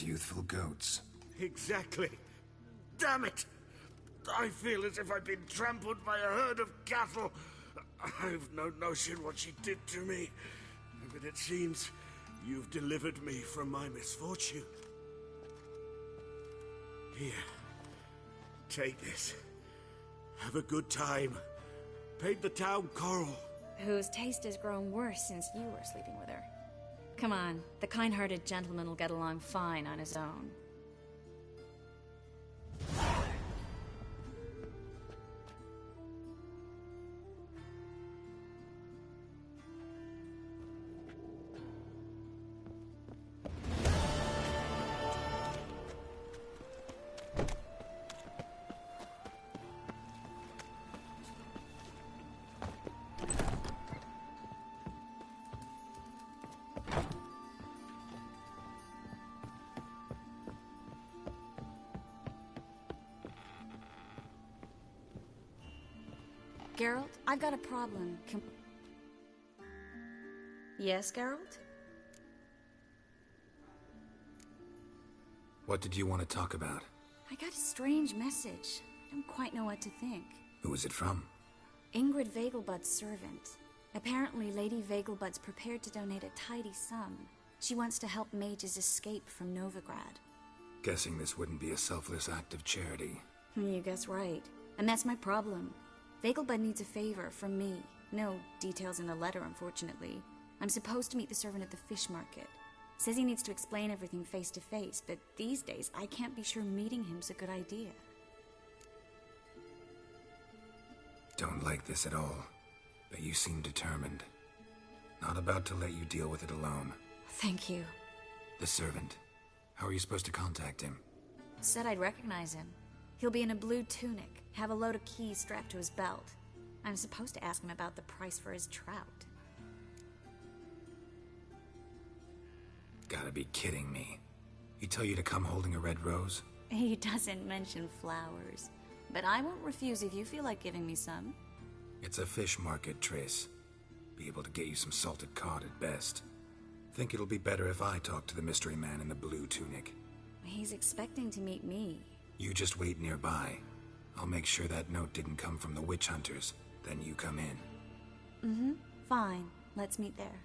[SPEAKER 3] youthful goats.
[SPEAKER 12] Exactly. Damn it! I feel as if I've been trampled by a herd of cattle. I've no notion what she did to me, but it seems you've delivered me from my misfortune. Here, take this. Have a good time. Paint the town Coral.
[SPEAKER 20] Whose taste has grown worse since you were sleeping with her. Come on, the kind-hearted gentleman will get along fine on his own. Geralt, I've got a problem. Yes, Geralt?
[SPEAKER 3] What did you want to talk about?
[SPEAKER 20] I got a strange message. I don't quite know what to think.
[SPEAKER 3] Who was it from?
[SPEAKER 20] Ingrid Vegelbud's servant. Apparently, Lady Vegelbud's prepared to donate a tidy sum. She wants to help mages escape from Novigrad.
[SPEAKER 3] Guessing this wouldn't be a selfless act of charity.
[SPEAKER 20] You guess right. And that's my problem. Vegelbud needs a favor from me. No details in the letter, unfortunately. I'm supposed to meet the servant at the fish market. Says he needs to explain everything face to face, but these days I can't be sure meeting him's a good idea.
[SPEAKER 3] Don't like this at all, but you seem determined. Not about to let you deal with it alone.
[SPEAKER 20] Thank you.
[SPEAKER 3] The servant. How are you supposed to contact him?
[SPEAKER 20] Said I'd recognize him. He'll be in a blue tunic, have a load of keys strapped to his belt. I'm supposed to ask him about the price for his trout.
[SPEAKER 3] Gotta be kidding me. He tell you to come holding a red rose?
[SPEAKER 20] He doesn't mention flowers, but I won't refuse if you feel like giving me some.
[SPEAKER 3] It's a fish market, Triss. Be able to get you some salted cod at best. Think it'll be better if I talk to the mystery man in the blue tunic.
[SPEAKER 20] He's expecting to meet me.
[SPEAKER 3] You just wait nearby. I'll make sure that note didn't come from the witch hunters. Then you come in.
[SPEAKER 20] Fine. Let's meet there.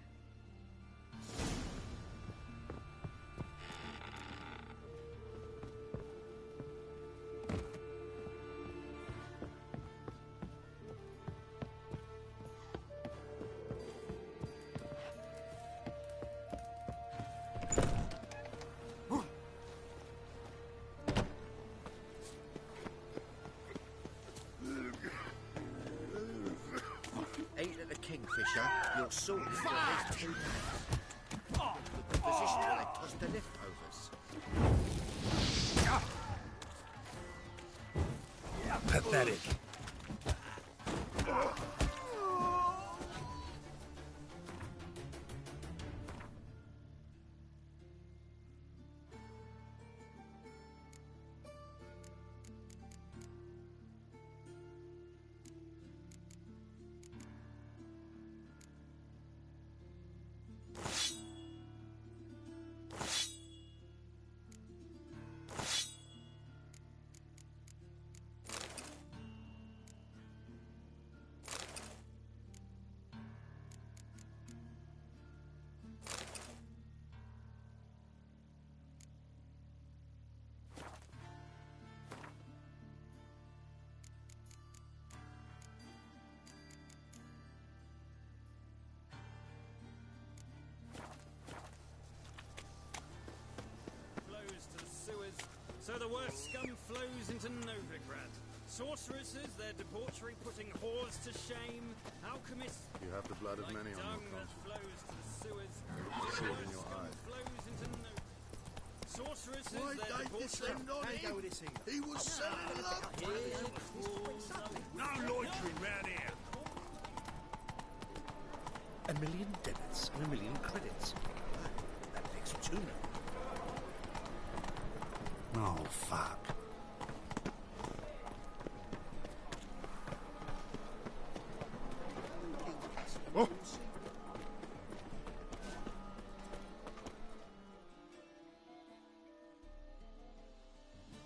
[SPEAKER 21] Kingfisher, you're sorted for at least 2 days. The position where they tossed the leftovers.
[SPEAKER 3] Pathetic.
[SPEAKER 22] So the worst scum flows into Novigrad. Sorceresses, their debauchery putting whores to shame. Alchemists,
[SPEAKER 6] You have the blood of
[SPEAKER 22] like
[SPEAKER 6] many on
[SPEAKER 22] dung
[SPEAKER 6] your
[SPEAKER 22] that
[SPEAKER 6] conscience.
[SPEAKER 22] flows to the sewers.
[SPEAKER 6] I look to see it in your eyes.
[SPEAKER 22] Flows into sorceresses,
[SPEAKER 13] Why
[SPEAKER 22] their
[SPEAKER 13] they
[SPEAKER 22] debauchery...
[SPEAKER 13] descend on him? He was selling love.
[SPEAKER 12] No loitering round here.
[SPEAKER 21] 1,000,000 debits and 1,000,000 credits. That makes 2 now.
[SPEAKER 13] Oh, fuck. Oh.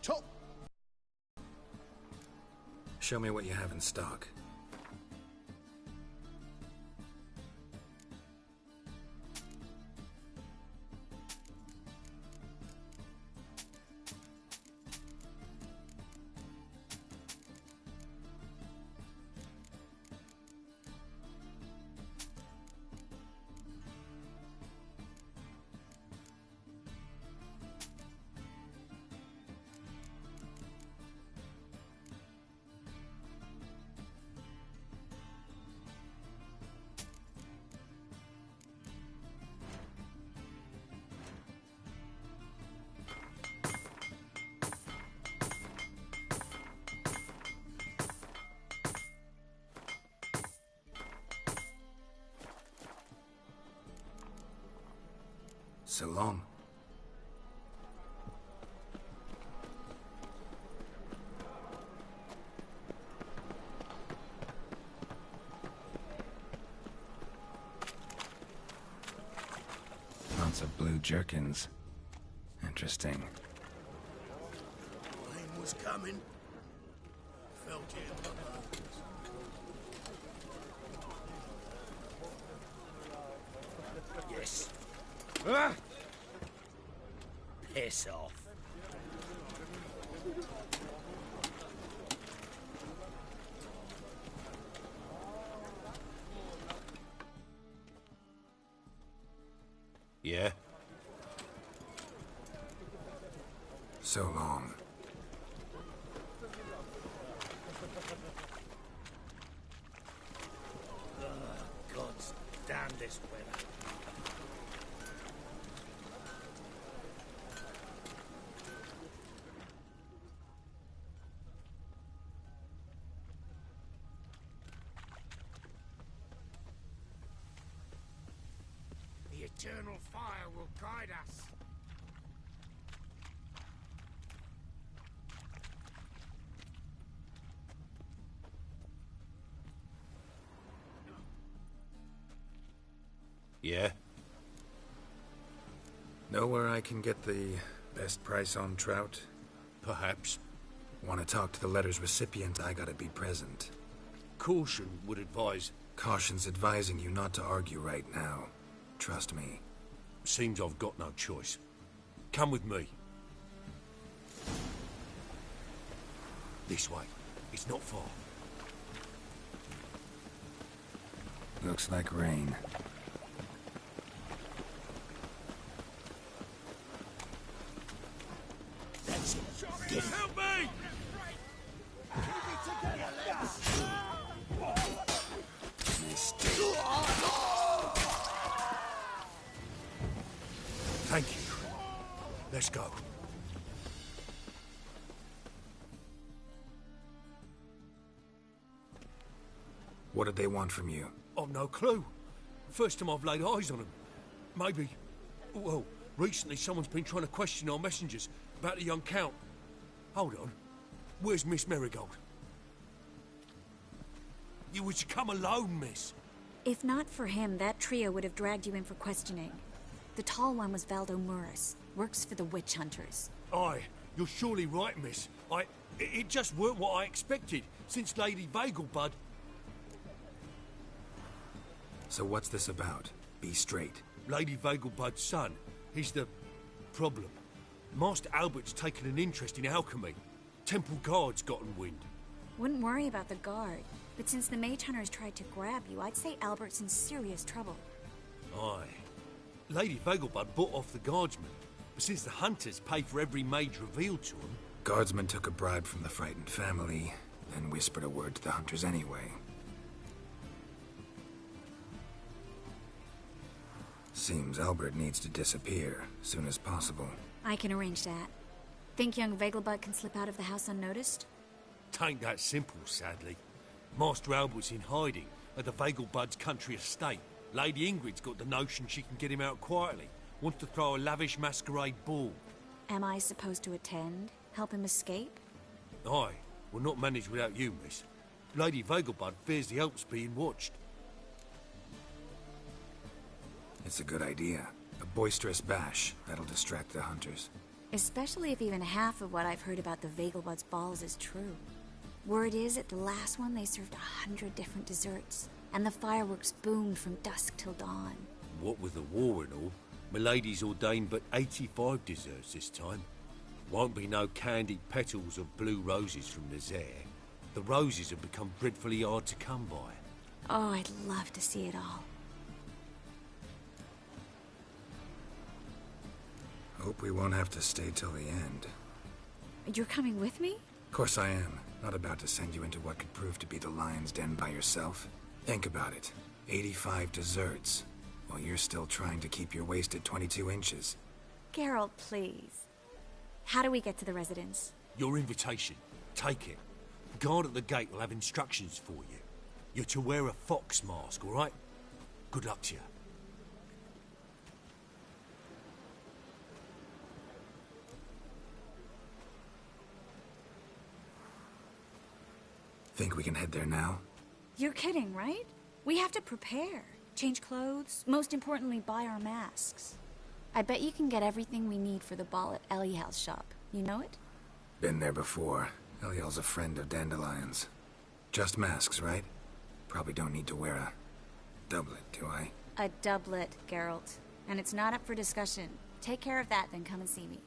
[SPEAKER 13] Top.
[SPEAKER 3] Show me what you have in stock. So long. Lots of blue jerkins. Interesting.
[SPEAKER 13] Rain was coming. Felt it.
[SPEAKER 21] Yes. Ah! Piss off.
[SPEAKER 14] Yeah?
[SPEAKER 3] So long.
[SPEAKER 21] God's damn this weather.
[SPEAKER 12] The eternal fire will guide us.
[SPEAKER 14] Yeah?
[SPEAKER 3] Know where I can get the best price on trout?
[SPEAKER 14] Perhaps.
[SPEAKER 3] Want to talk to the letter's recipient, I gotta be present.
[SPEAKER 14] Caution would advise...
[SPEAKER 3] Caution's advising you not to argue right now. Trust me.
[SPEAKER 14] Seems I've got no choice. Come with me. This way. It's not far.
[SPEAKER 3] Looks like rain.
[SPEAKER 21] That's it. Get it.
[SPEAKER 12] Help me!
[SPEAKER 14] Thank you. Let's go.
[SPEAKER 3] What did they want from you?
[SPEAKER 14] I've no clue. First time I've laid eyes on them. Maybe... Well, recently someone's been trying to question our messengers about the young Count. Hold on. Where's Miss Marigold? You was to come alone, miss.
[SPEAKER 20] If not for him, that trio would have dragged you in for questioning. The tall one was Valdo Murris, works for the witch hunters.
[SPEAKER 14] Aye, you're surely right, miss. It just weren't what I expected, since Lady Vagelbud...
[SPEAKER 3] So what's this about? Be straight.
[SPEAKER 14] Lady Vagelbud's son. He's the... problem. Master Albert's taken an interest in alchemy. Temple Guard's gotten wind.
[SPEAKER 20] Wouldn't worry about the guard, but since the mage hunters tried to grab you, I'd say Albert's in serious trouble.
[SPEAKER 14] Aye. Lady Vagelbud bought off the guardsmen, but since the hunters pay for every mage revealed to them...
[SPEAKER 3] Guardsmen took a bribe from the frightened family, then whispered a word to the hunters anyway. Seems Albert needs to disappear, soon as possible.
[SPEAKER 20] I can arrange that. Think young Vegelbud can slip out of the house unnoticed?
[SPEAKER 14] Tain't that simple, sadly. Master Albert's in hiding at the Vegelbud's country estate. Lady Ingrid's got the notion she can get him out quietly. Wants to throw a lavish masquerade ball.
[SPEAKER 20] Am I supposed to attend? Help him escape?
[SPEAKER 14] Aye, will not manage without you, miss. Lady Vegelbud fears the Alps being watched.
[SPEAKER 3] It's a good idea. A boisterous bash. That'll distract the hunters.
[SPEAKER 20] Especially if even half of what I've heard about the Vegelbud's balls is true. Word is, at the last one they served 100 different desserts, and the fireworks boomed from dusk till dawn.
[SPEAKER 14] What with the war and all, Milady's ordained but 85 desserts this time. Won't be no candied petals of blue roses from the Zaire. The roses have become dreadfully hard to come by.
[SPEAKER 20] Oh, I'd love to see it all.
[SPEAKER 3] Hope we won't have to stay till the end.
[SPEAKER 20] You're coming with me?
[SPEAKER 3] Of course I am. Not about to send you into what could prove to be the lion's den by yourself. Think about it. 85 desserts, while you're still trying to keep your waist at 22 inches.
[SPEAKER 20] Geralt, please. How do we get to the residence?
[SPEAKER 14] Your invitation. Take it. Guard at the gate will have instructions for you. You're to wear a fox mask, all right? Good luck to you.
[SPEAKER 3] Think we can head there now?
[SPEAKER 20] You're kidding, right? We have to prepare. Change clothes. Most importantly, buy our masks. I bet you can get everything we need for the ball at Eliel's shop. You know it?
[SPEAKER 3] Been there before. Eliel's a friend of Dandelion's. Just masks, right? Probably don't need to wear a doublet, do I?
[SPEAKER 20] A doublet, Geralt. And it's not up for discussion. Take care of that, then come and see me.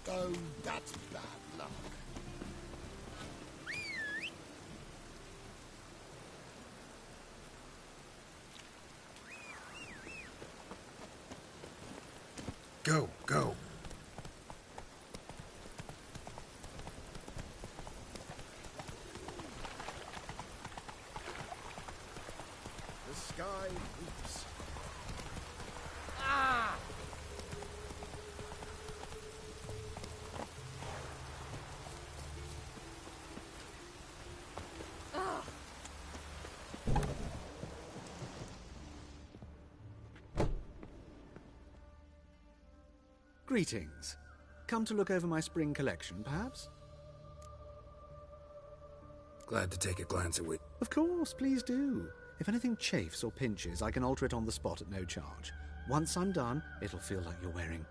[SPEAKER 13] Oh, that's bad luck.
[SPEAKER 3] Go, go.
[SPEAKER 13] The sky weeps.
[SPEAKER 16] Ah!
[SPEAKER 4] Greetings. Come to look over my spring collection, perhaps?
[SPEAKER 3] Glad to take a glance at what...
[SPEAKER 4] Of course, please do. If anything chafes or pinches, I can alter it on the spot at no charge. Once I'm done, it'll feel like you're wearing...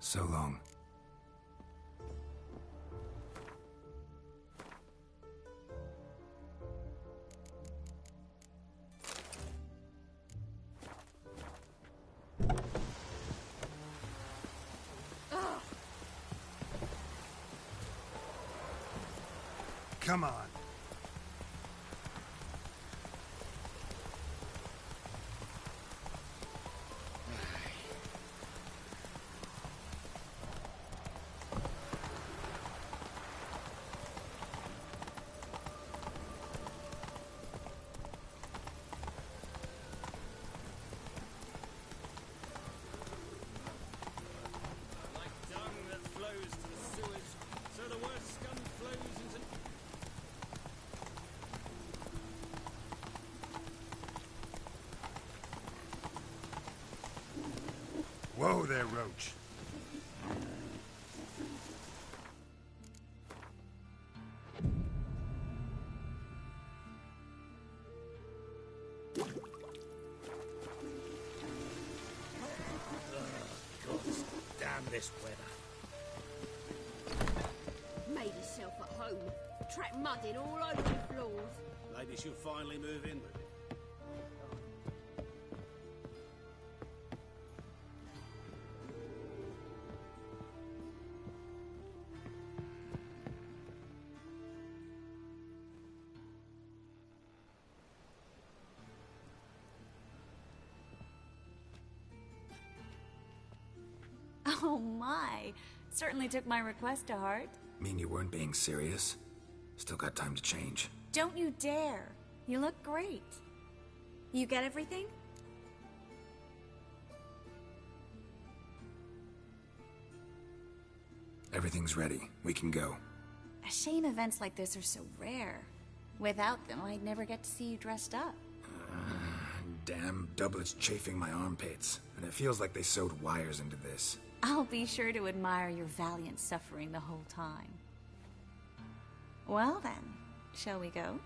[SPEAKER 3] So long. Come on. Whoa there, Roach.
[SPEAKER 21] God damn this weather.
[SPEAKER 19] Made yourself at home. Track mudding all over the floors.
[SPEAKER 21] Maybe she'll finally move in with it.
[SPEAKER 20] Oh my. Certainly took my request to heart.
[SPEAKER 3] Mean you weren't being serious? Still got time to change.
[SPEAKER 20] Don't you dare. You look great. You get everything?
[SPEAKER 3] Everything's ready. We can go.
[SPEAKER 20] A shame events like this are so rare. Without them, I'd never get to see you dressed up.
[SPEAKER 3] Damn doublets chafing my armpits. And it feels like they sewed wires into this.
[SPEAKER 20] I'll be sure to admire your valiant suffering the whole time. Well then, shall we go?